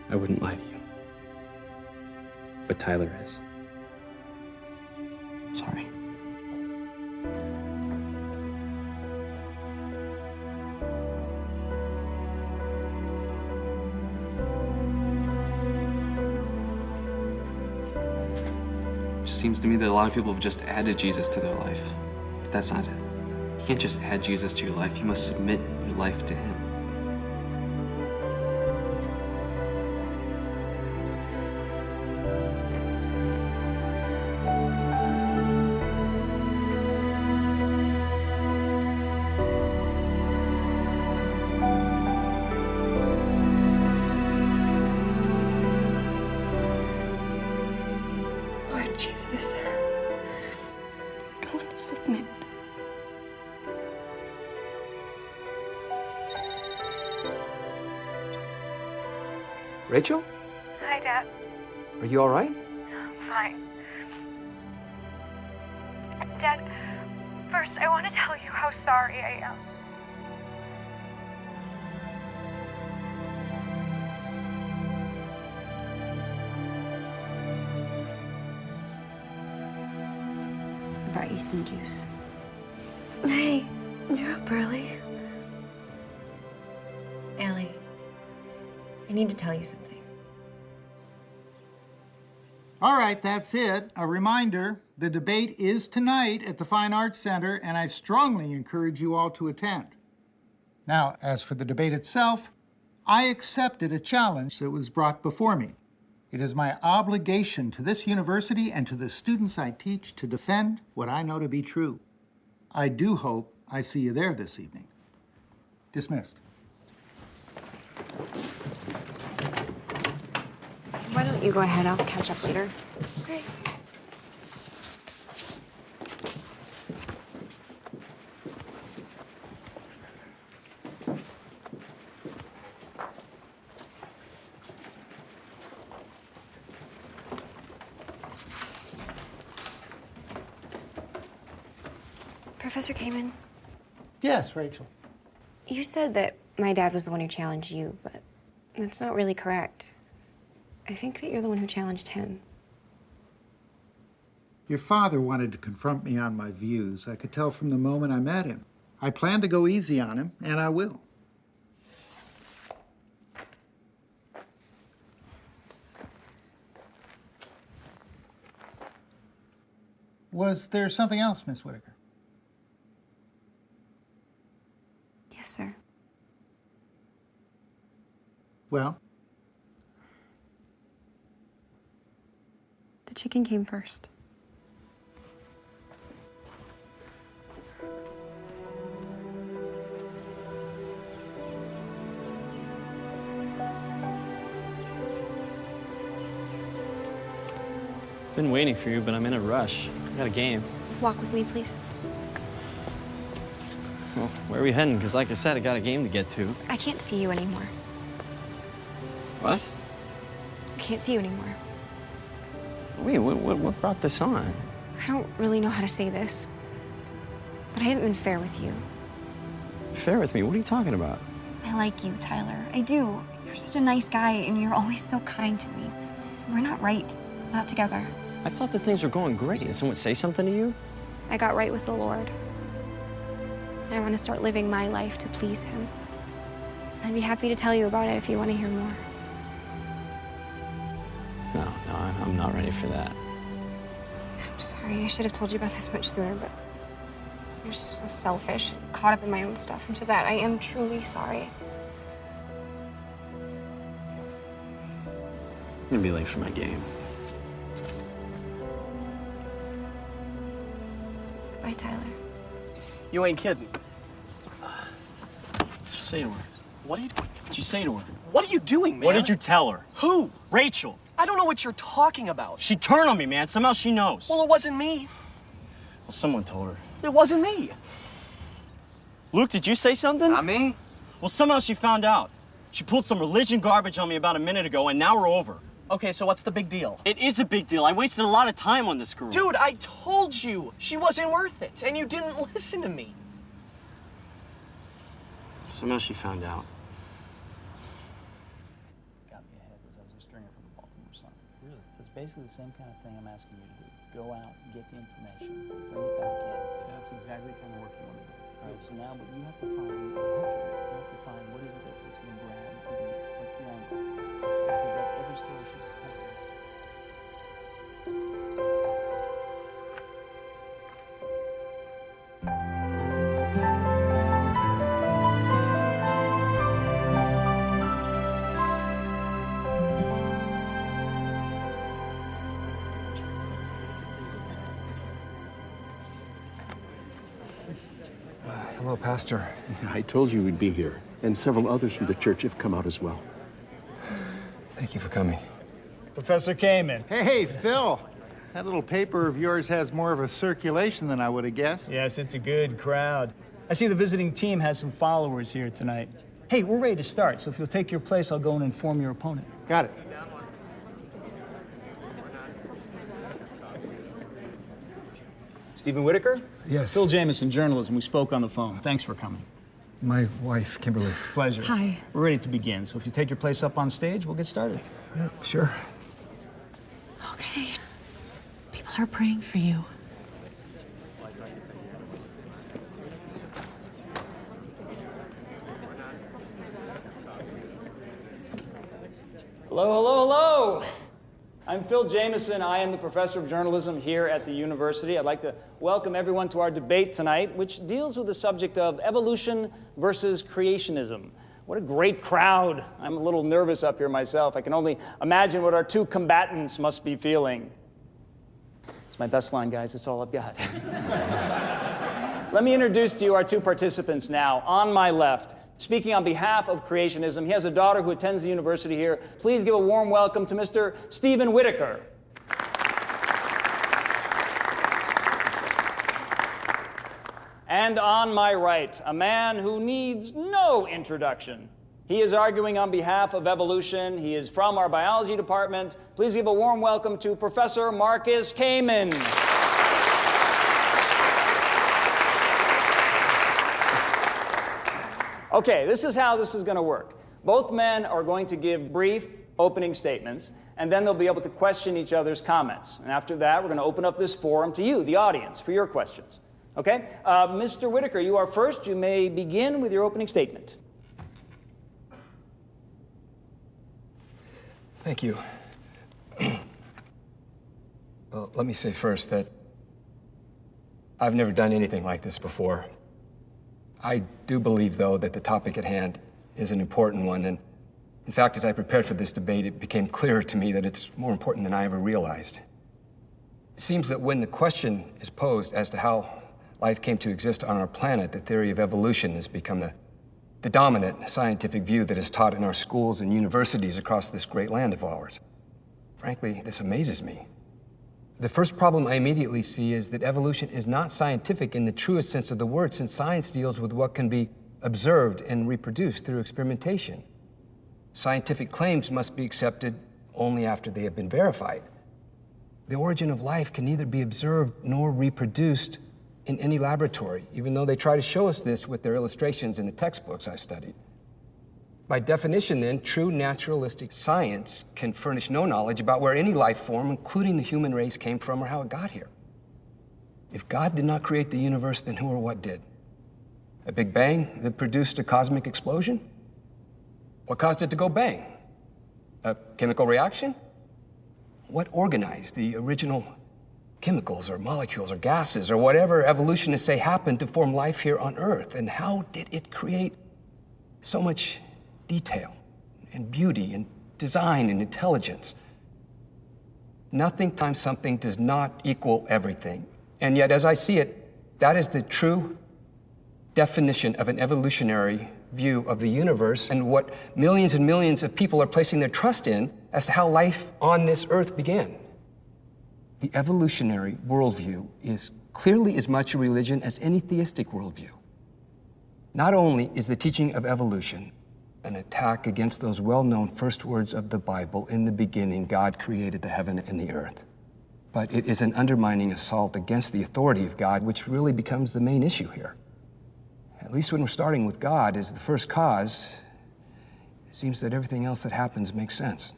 I wouldn't lie to you. But Tyler is. Sorry. It just seems to me that a lot of people have just added Jesus to their life. But that's not it. You can't just add Jesus to your life. You must submit your life to him. Lord Jesus, I want to submit. Rachel? Hi, Dad. Are you all right? Fine. Dad, first, I want to tell you how sorry I am. I brought you some juice. Hey, you're up early. Allie, I need to tell you something. All right, that's it. A reminder, the debate is tonight at the Fine Arts Center, and I strongly encourage you all to attend. Now, as for the debate itself, I accepted a challenge that was brought before me. It is my obligation to this university and to the students I teach to defend what I know to be true. I do hope I see you there this evening. Dismissed. Why don't you go ahead? I'll catch up later. Okay. Professor Kamen, Yes, Rachel. you said that my dad was the one who challenged you, but that's not really correct. I think that you're the one who challenged him. Your father wanted to confront me on my views. I could tell from the moment I met him. I plan to go easy on him, and I will. Was there something else, Miss Whitaker? Yes, sir. Well? The chicken came first. Been waiting for you, but I'm in a rush. I got a game. Walk with me, please. Well, where are we heading? Because like I said, I got a game to get to. I can't see you anymore. What? I can't see you anymore. Wait, what brought this on? I don't really know how to say this, but I haven't been fair with you. Fair with me? What are you talking about? I like you, Tyler. I do. You're such a nice guy, and you're always so kind to me. We're not right. Not together. I thought that things were going great. Did someone say something to you? I got right with the Lord. I want to start living my life to please Him. I'd be happy to tell you about it if you want to hear more. No, I'm not ready for that. I'm sorry. I should have told you about this much sooner, but you're so selfish, caught up in my own stuff. And for that, I am truly sorry. I'm gonna be late for my game. Goodbye, Tyler. You ain't kidding. What'd you say to her? What are you doing? What'd you say to her? What are you doing, man? What did you tell her? Who? Rachel. I don't know what you're talking about. She turned on me, man. Somehow she knows. Well, it wasn't me. Well, someone told her. It wasn't me. Luke, did you say something? Not me. Well, somehow she found out. She pulled some religion garbage on me about a minute ago, and now we're over. Okay, so what's the big deal? It is a big deal. I wasted a lot of time on this girl. Dude, I told you she wasn't worth it, and you didn't listen to me. Somehow she found out. Got me ahead was I was a stringer for the Baltimore Sun. Really? So it's basically the same kind of thing I'm asking you to do. Go out, get the information, bring it back in. That's exactly the kind of work you want to do. All right, so now what you have to find, you have to find what is it that's going to grab, what's the angle. That's the way every story should come. Hello, Pastor. I told you we'd be here, and several others from the church have come out as well. Thank you for coming. Professor Kamen. Hey, Phil. That little paper of yours has more of a circulation than I would have guessed. Yes, it's a good crowd. I see the visiting team has some followers here tonight. Hey, we're ready to start, so if you'll take your place, I'll go and inform your opponent. Got it. Stephen Whitaker? Yes. Phil Jameson, journalism. We spoke on the phone. Thanks for coming. My wife, Kimberly. It's a pleasure. Hi. We're ready to begin, so if you take your place up on stage, we'll get started. Yeah, sure. Okay. People are praying for you. Hello, hello, hello. I'm Phil Jameson. I am the professor of journalism here at the university. I'd like to welcome everyone to our debate tonight, which deals with the subject of evolution versus creationism. What a great crowd. I'm a little nervous up here myself. I can only imagine what our two combatants must be feeling. It's my best line, guys. It's all I've got. Let me introduce to you our two participants now. On my left, speaking on behalf of creationism, he has a daughter who attends the university here. Please give a warm welcome to Mr. Stephen Whitaker. And on my right, a man who needs no introduction. He is arguing on behalf of evolution. He is from our biology department. Please give a warm welcome to Professor Marcus Kamen. Okay, this is how this is going to work. Both men are going to give brief opening statements, and then they'll be able to question each other's comments. And after that, we're going to open up this forum to you, the audience, for your questions. Okay? Mr. Whitaker, you are first. You may begin with your opening statement. Thank you. Well, let me say first that I've never done anything like this before. I do believe, though, that the topic at hand is an important one, and in fact, as I prepared for this debate, it became clearer to me that it's more important than I ever realized. It seems that when the question is posed as to how life came to exist on our planet, the theory of evolution has become the dominant scientific view that is taught in our schools and universities across this great land of ours. Frankly, this amazes me. The first problem I immediately see is that evolution is not scientific in the truest sense of the word, since science deals with what can be observed and reproduced through experimentation. Scientific claims must be accepted only after they have been verified. The origin of life can neither be observed nor reproduced in any laboratory, even though they try to show us this with their illustrations in the textbooks I studied. By definition, then, true naturalistic science can furnish no knowledge about where any life form, including the human race, came from or how it got here. If God did not create the universe, then who or what did? A big bang that produced a cosmic explosion? What caused it to go bang? A chemical reaction? What organized the original chemicals or molecules or gases or whatever evolutionists say happened to form life here on Earth? And how did it create so much detail and beauty and design and intelligence? Nothing times something does not equal everything. And yet, as I see it, that is the true definition of an evolutionary view of the universe and what millions and millions of people are placing their trust in as to how life on this earth began. The evolutionary worldview is clearly as much a religion as any theistic worldview. Not only is the teaching of evolution an attack against those well-known first words of the Bible, in the beginning, God created the heaven and the earth, but it is an undermining assault against the authority of God, which really becomes the main issue here. At least when we're starting with God as the first cause, it seems that everything else that happens makes sense.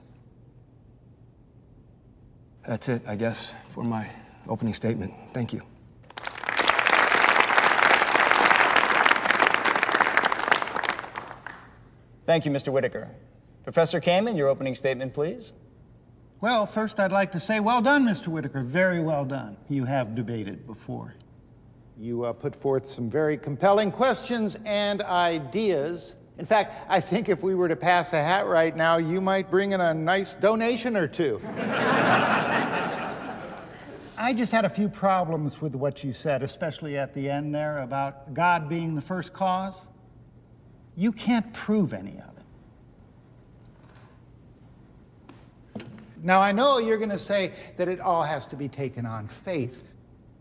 That's it, I guess, for my opening statement. Thank you. Thank you, Mr. Whitaker. Professor Kamen, your opening statement, please. Well, first I'd like to say well done, Mr. Whitaker. Very well done. You have debated before. You put forth some very compelling questions and ideas. In fact, I think if we were to pass a hat right now, you might bring in a nice donation or two. I just had a few problems with what you said, especially at the end there about God being the first cause. You can't prove any of it. Now, I know you're going to say that it all has to be taken on faith,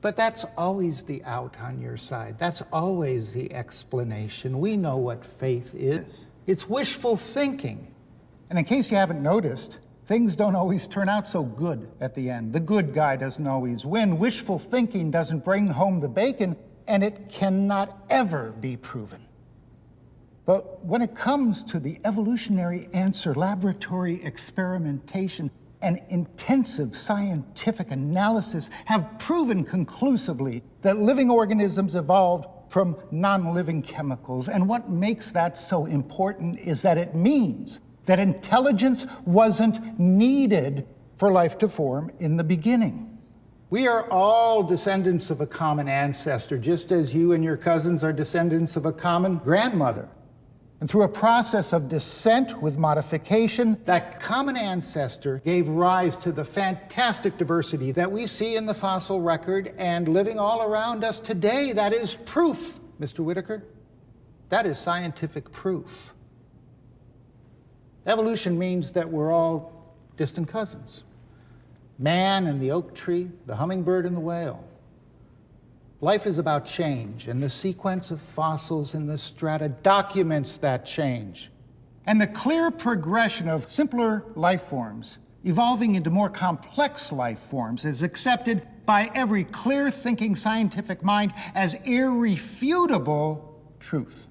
but that's always the out on your side. That's always the explanation. We know what faith is. It's wishful thinking. And in case you haven't noticed, things don't always turn out so good at the end. The good guy doesn't always win. Wishful thinking doesn't bring home the bacon, and it cannot ever be proven. But when it comes to the evolutionary answer, laboratory experimentation, and intensive scientific analysis have proven conclusively that living organisms evolved from non-living chemicals. And what makes that so important is that it means that intelligence wasn't needed for life to form in the beginning. We are all descendants of a common ancestor, just as you and your cousins are descendants of a common grandmother. And through a process of descent with modification, that common ancestor gave rise to the fantastic diversity that we see in the fossil record and living all around us today. That is proof, Mr. Whitaker. That is scientific proof. Evolution means that we're all distant cousins. Man and the oak tree, the hummingbird and the whale. Life is about change, and the sequence of fossils in the strata documents that change. And the clear progression of simpler life forms evolving into more complex life forms is accepted by every clear-thinking scientific mind as irrefutable truth.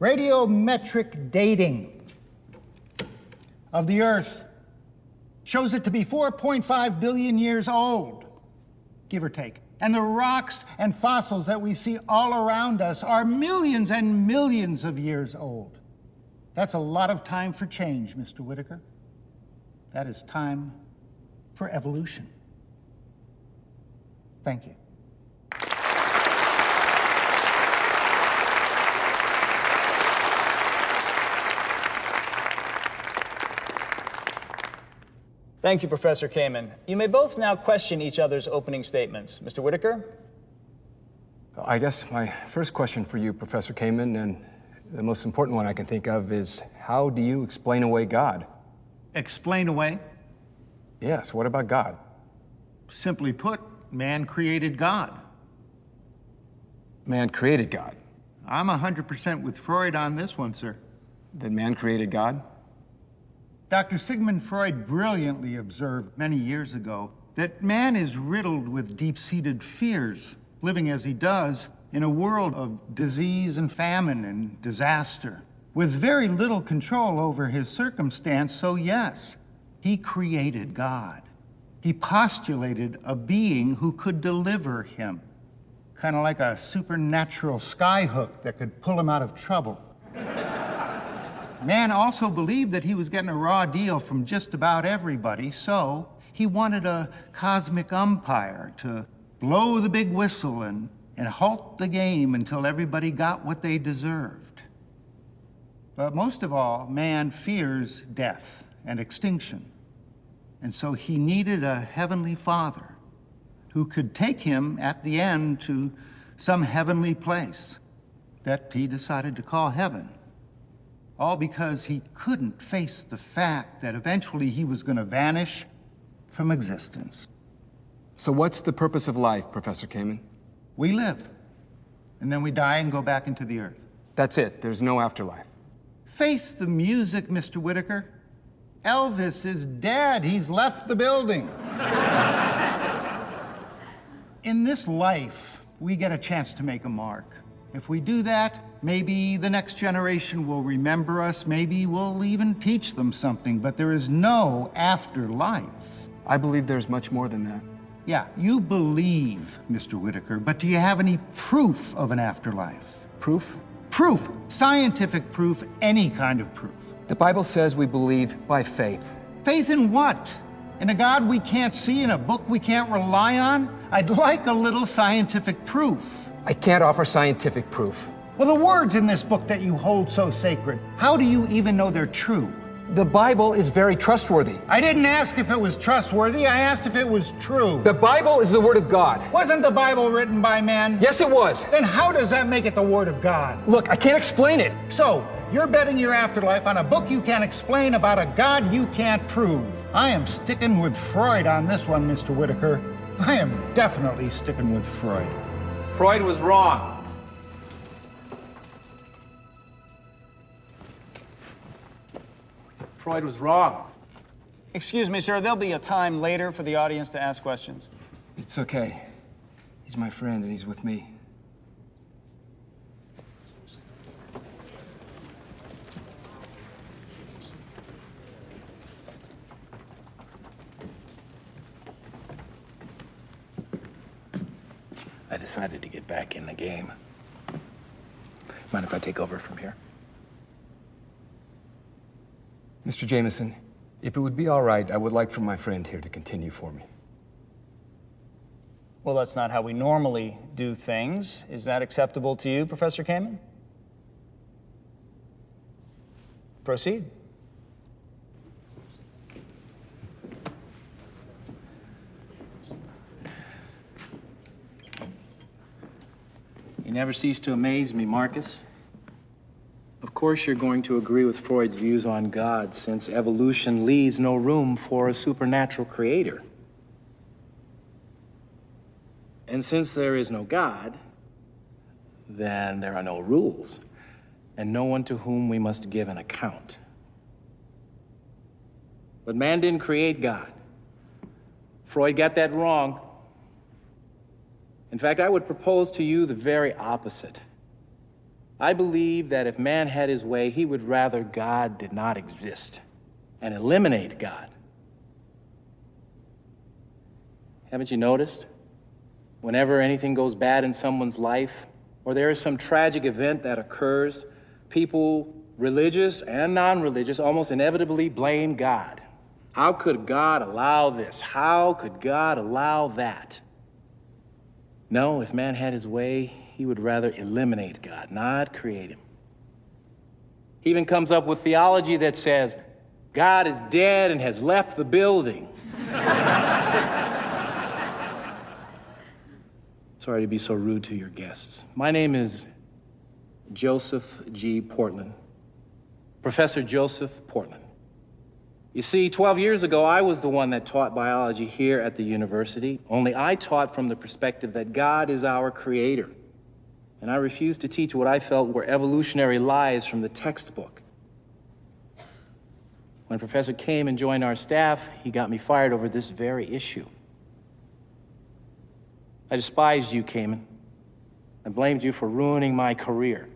Radiometric dating of the Earth shows it to be 4.5 billion years old, give or take. And the rocks and fossils that we see all around us are millions and millions of years old. That's a lot of time for change, Mr. Whitaker. That is time for evolution. Thank you. Thank you, Professor Kamen. You may both now question each other's opening statements. Mr. Whitaker? I guess my first question for you, Professor Kamen, and the most important one I can think of is, how do you explain away God? Explain away? Yes, what about God? Simply put, man created God. Man created God? I'm 100% with Freud on this one, sir. Then man created God? Dr. Sigmund Freud brilliantly observed many years ago that man is riddled with deep-seated fears, living as he does in a world of disease and famine and disaster, with very little control over his circumstance. So yes, he created God. He postulated a being who could deliver him, kind of like a supernatural skyhook that could pull him out of trouble. Man also believed that he was getting a raw deal from just about everybody, so he wanted a cosmic umpire to blow the big whistle and halt the game until everybody got what they deserved. But most of all, man fears death and extinction, and so he needed a heavenly father who could take him at the end to some heavenly place that he decided to call heaven. All because he couldn't face the fact that eventually he was going to vanish from existence. So what's the purpose of life, Professor Kamen? We live, and then we die and go back into the earth. That's it. There's no afterlife. Face the music, Mr. Whitaker. Elvis is dead. He's left the building. In this life, we get a chance to make a mark. If we do that, maybe the next generation will remember us. Maybe we'll even teach them something. But there is no afterlife. I believe there's much more than that. Yeah, you believe, Mr. Whitaker, but do you have any proof of an afterlife? Proof? Proof. Scientific proof, any kind of proof. The Bible says we believe by faith. Faith in what? In a God we can't see, in a book we can't rely on? I'd like a little scientific proof. I can't offer scientific proof. Well, the words in this book that you hold so sacred, how do you even know they're true? The Bible is very trustworthy. I didn't ask if it was trustworthy, I asked if it was true. The Bible is the Word of God. Wasn't the Bible written by man? Yes, it was. Then how does that make it the Word of God? Look, I can't explain it. So, you're betting your afterlife on a book you can't explain about a God you can't prove. I am sticking with Freud on this one, Mr. Whitaker. I am definitely sticking with Freud. Freud was wrong. Freud was wrong. Excuse me, sir. There'll be a time later for the audience to ask questions. It's okay. He's my friend and he's with me. I decided to get back in the game. Mind if I take over from here? Mr. Jameson, if it would be all right, I would like for my friend here to continue for me. Well, that's not how we normally do things. Is that acceptable to you, Professor Kamen? Proceed. You never cease to amaze me, Marcus. Of course, you're going to agree with Freud's views on God, since evolution leaves no room for a supernatural creator. And since there is no God, then there are no rules, and no one to whom we must give an account. But man didn't create God. Freud got that wrong. In fact, I would propose to you the very opposite. I believe that if man had his way, he would rather God did not exist and eliminate God. Haven't you noticed? Whenever anything goes bad in someone's life, or there is some tragic event that occurs, people, religious and non-religious, almost inevitably blame God. How could God allow this? How could God allow that? No, if man had his way, he would rather eliminate God, not create him. He even comes up with theology that says, God is dead and has left the building. Sorry to be so rude to your guests. My name is Joseph G. Portland, Professor Joseph Portland. You see, 12 years ago, I was the one that taught biology here at the university, only I taught from the perspective that God is our creator. And I refused to teach what I felt were evolutionary lies from the textbook. When Professor came and joined our staff, he got me fired over this very issue. I despised you, Cayman. I blamed you for ruining my career.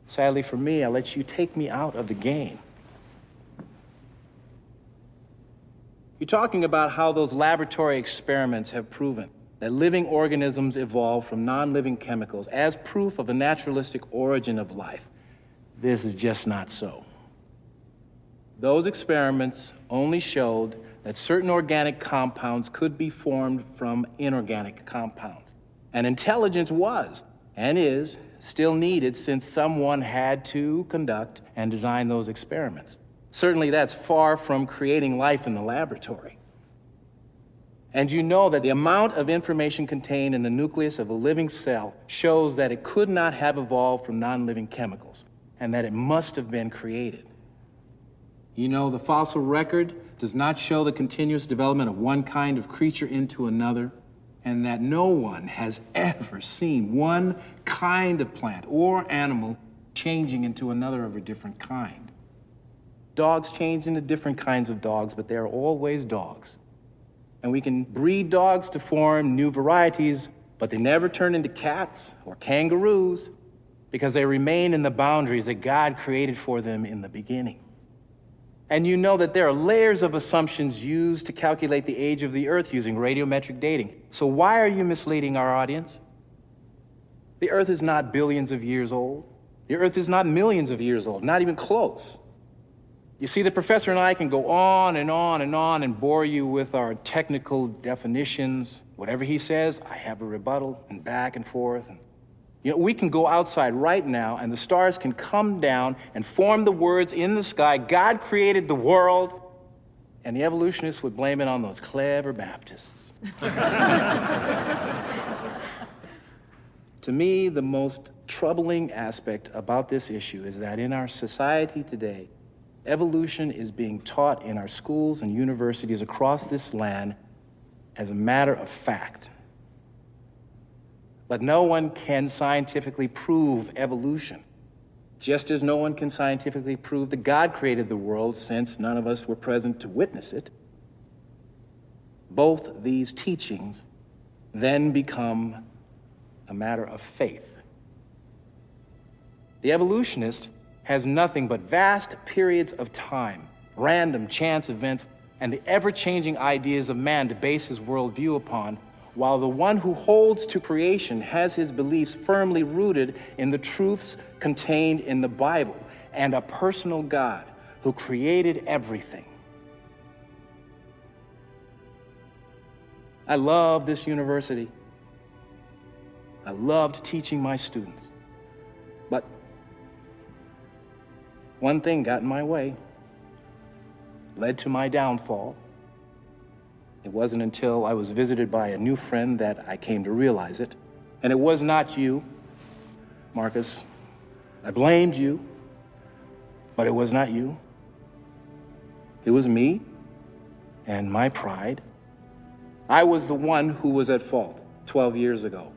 Sadly for me, I let you take me out of the game. You're talking about how those laboratory experiments have proven that living organisms evolve from non-living chemicals as proof of the naturalistic origin of life. This is just not so. Those experiments only showed that certain organic compounds could be formed from inorganic compounds. And intelligence was, and is, still needed since someone had to conduct and design those experiments. Certainly that's far from creating life in the laboratory. And you know that the amount of information contained in the nucleus of a living cell shows that it could not have evolved from non-living chemicals, and that it must have been created. You know, the fossil record does not show the continuous development of one kind of creature into another, and that no one has ever seen one kind of plant or animal changing into another of a different kind. Dogs change into different kinds of dogs, but they're always dogs. And we can breed dogs to form new varieties, but they never turn into cats or kangaroos because they remain in the boundaries that God created for them in the beginning. And you know that there are layers of assumptions used to calculate the age of the Earth using radiometric dating. So why are you misleading our audience? The Earth is not billions of years old. The Earth is not millions of years old, not even close. You see, the professor and I can go on and on and on and bore you with our technical definitions. Whatever he says, I have a rebuttal, and back and forth. And, we can go outside right now, and the stars can come down and form the words in the sky, God created the world, and the evolutionists would blame it on those clever Baptists. To me, the most troubling aspect about this issue is that in our society today, evolution is being taught in our schools and universities across this land as a matter of fact. But no one can scientifically prove evolution, just as no one can scientifically prove that God created the world, since none of us were present to witness it. Both these teachings then become a matter of faith. The evolutionist has nothing but vast periods of time, random chance events, and the ever-changing ideas of man to base his worldview upon, while the one who holds to creation has his beliefs firmly rooted in the truths contained in the Bible and a personal God who created everything. I love this university. I loved teaching my students. But one thing got in my way, led to my downfall. It wasn't until I was visited by a new friend that I came to realize it. And it was not you, Marcus. I blamed you, but it was not you. It was me and my pride. I was the one who was at fault 12 years ago,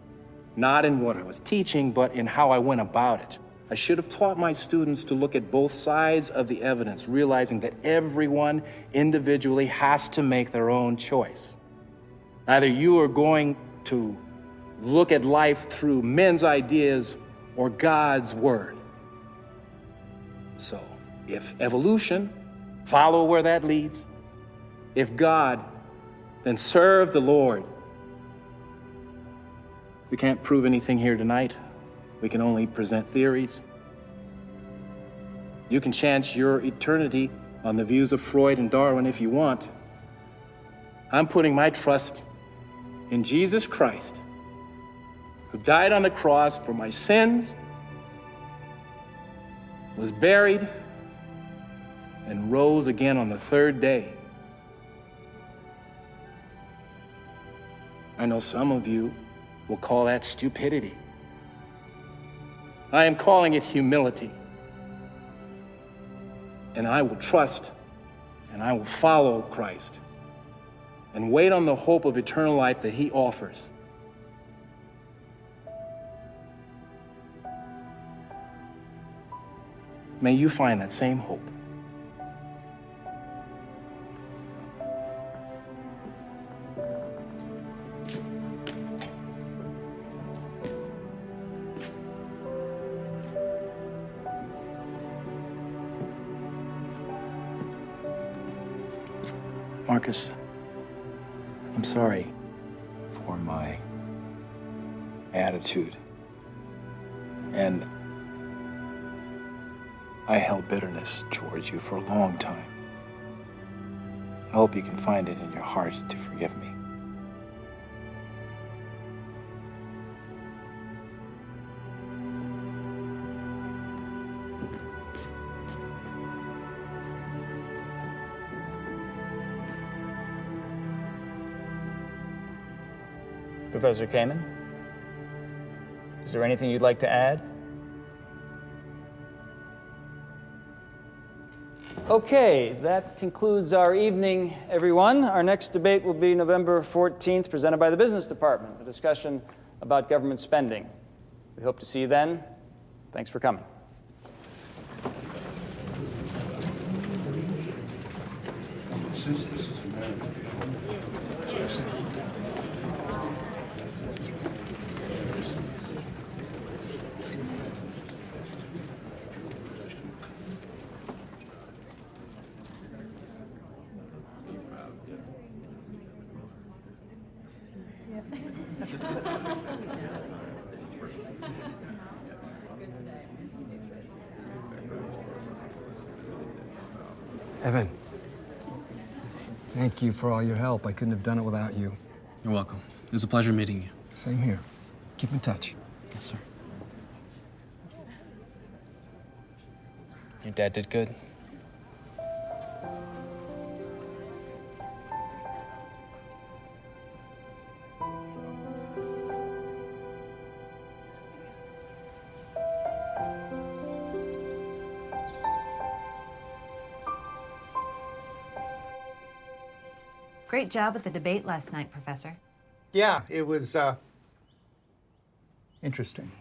not in what I was teaching, but in how I went about it. I should have taught my students to look at both sides of the evidence, realizing that everyone individually has to make their own choice. Either you are going to look at life through men's ideas or God's word. So, if evolution, follow where that leads. If God, then serve the Lord. We can't prove anything here tonight. We can only present theories. You can chance your eternity on the views of Freud and Darwin if you want. I'm putting my trust in Jesus Christ, who died on the cross for my sins, was buried, and rose again on the third day. I know some of you will call that stupidity. I am calling it humility. And I will trust and I will follow Christ and wait on the hope of eternal life that he offers. May you find that same hope. Marcus, I'm sorry for my attitude. And I held bitterness towards you for a long time. I hope you can find it in your heart to forgive me. Professor Kamen, is there anything you'd like to add? Okay, that concludes our evening, everyone. Our next debate will be November 14th, presented by the Business Department, a discussion about government spending. We hope to see you then. Thanks for coming. Evan, thank you for all your help. I couldn't have done it without you. You're welcome. It was a pleasure meeting you. Same here. Keep in touch. Yes, sir. Your dad did good. Great job at the debate last night, Professor. Yeah, it was interesting.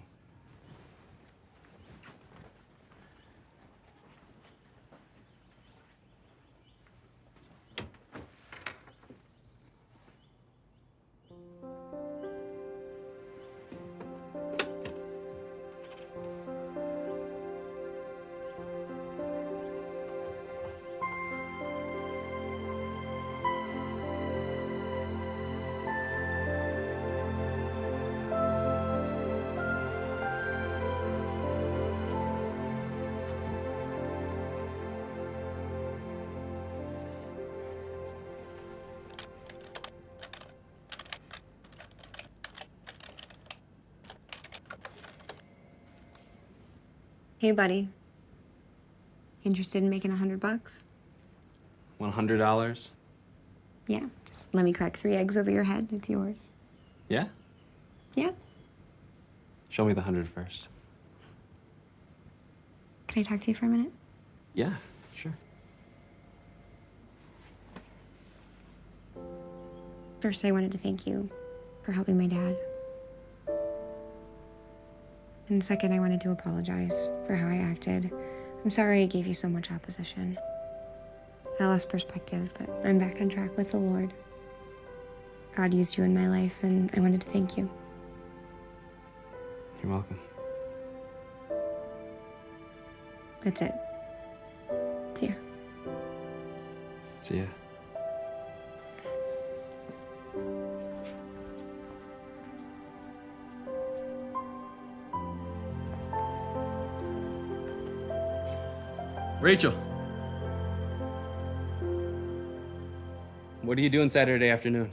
Hey, buddy. Interested in making $100? $100? Yeah, just let me crack 3 eggs over your head. It's yours. Yeah? Yeah. Show me the 100 first. Can I talk to you for a minute? Yeah, sure. First, I wanted to thank you for helping my dad. And second, I wanted to apologize for how I acted. I'm sorry I gave you so much opposition. I lost perspective, but I'm back on track with the Lord. God used you in my life, and I wanted to thank you. You're welcome. That's it. See ya. See ya. Rachel. What are you doing Saturday afternoon?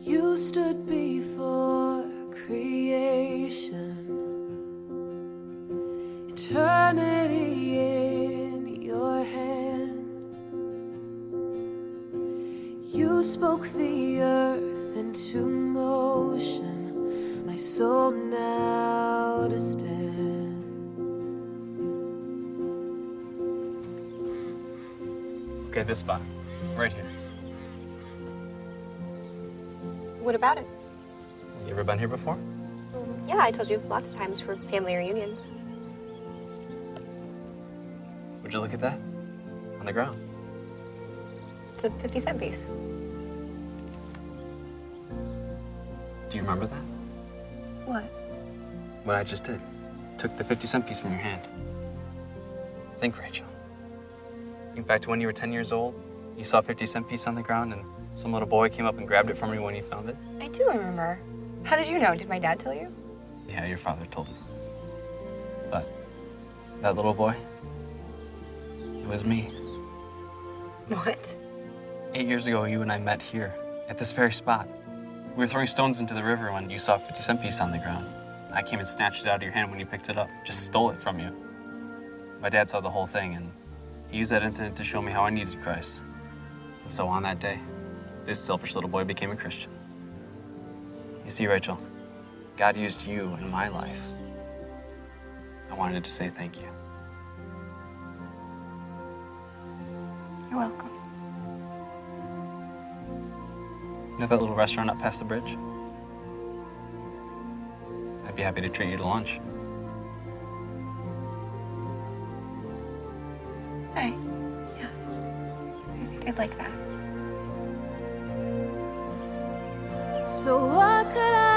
You stood before creation, eternity in your hand. You spoke the earth into motion, my soul now to stand. Okay, this spot. Right here. What about it? You ever been here before? Yeah, I told you lots of times for family reunions. Would you look at that? On the ground. It's a 50-cent piece. Do you remember that? What? What I just did. Took the 50-cent piece from your hand. Think, Rachel. Think back to when you were 10 years old. You saw a 50-cent piece on the ground and some little boy came up and grabbed it from you when you found it. I do remember. How did you know? Did my dad tell you? Yeah, your father told me. But that little boy, it was me. What? 8 years ago, you and I met here at this very spot. We were throwing stones into the river when you saw a 50-cent piece on the ground. I came and snatched it out of your hand when you picked it up, just stole it from you. My dad saw the whole thing, and he used that incident to show me how I needed Christ. And so on that day, this selfish little boy became a Christian. You see, Rachel, God used you in my life. I wanted to say thank you. You're welcome. You know that little restaurant up past the bridge? I'd be happy to treat you to lunch. All right. Yeah. I think I'd like that. So what could I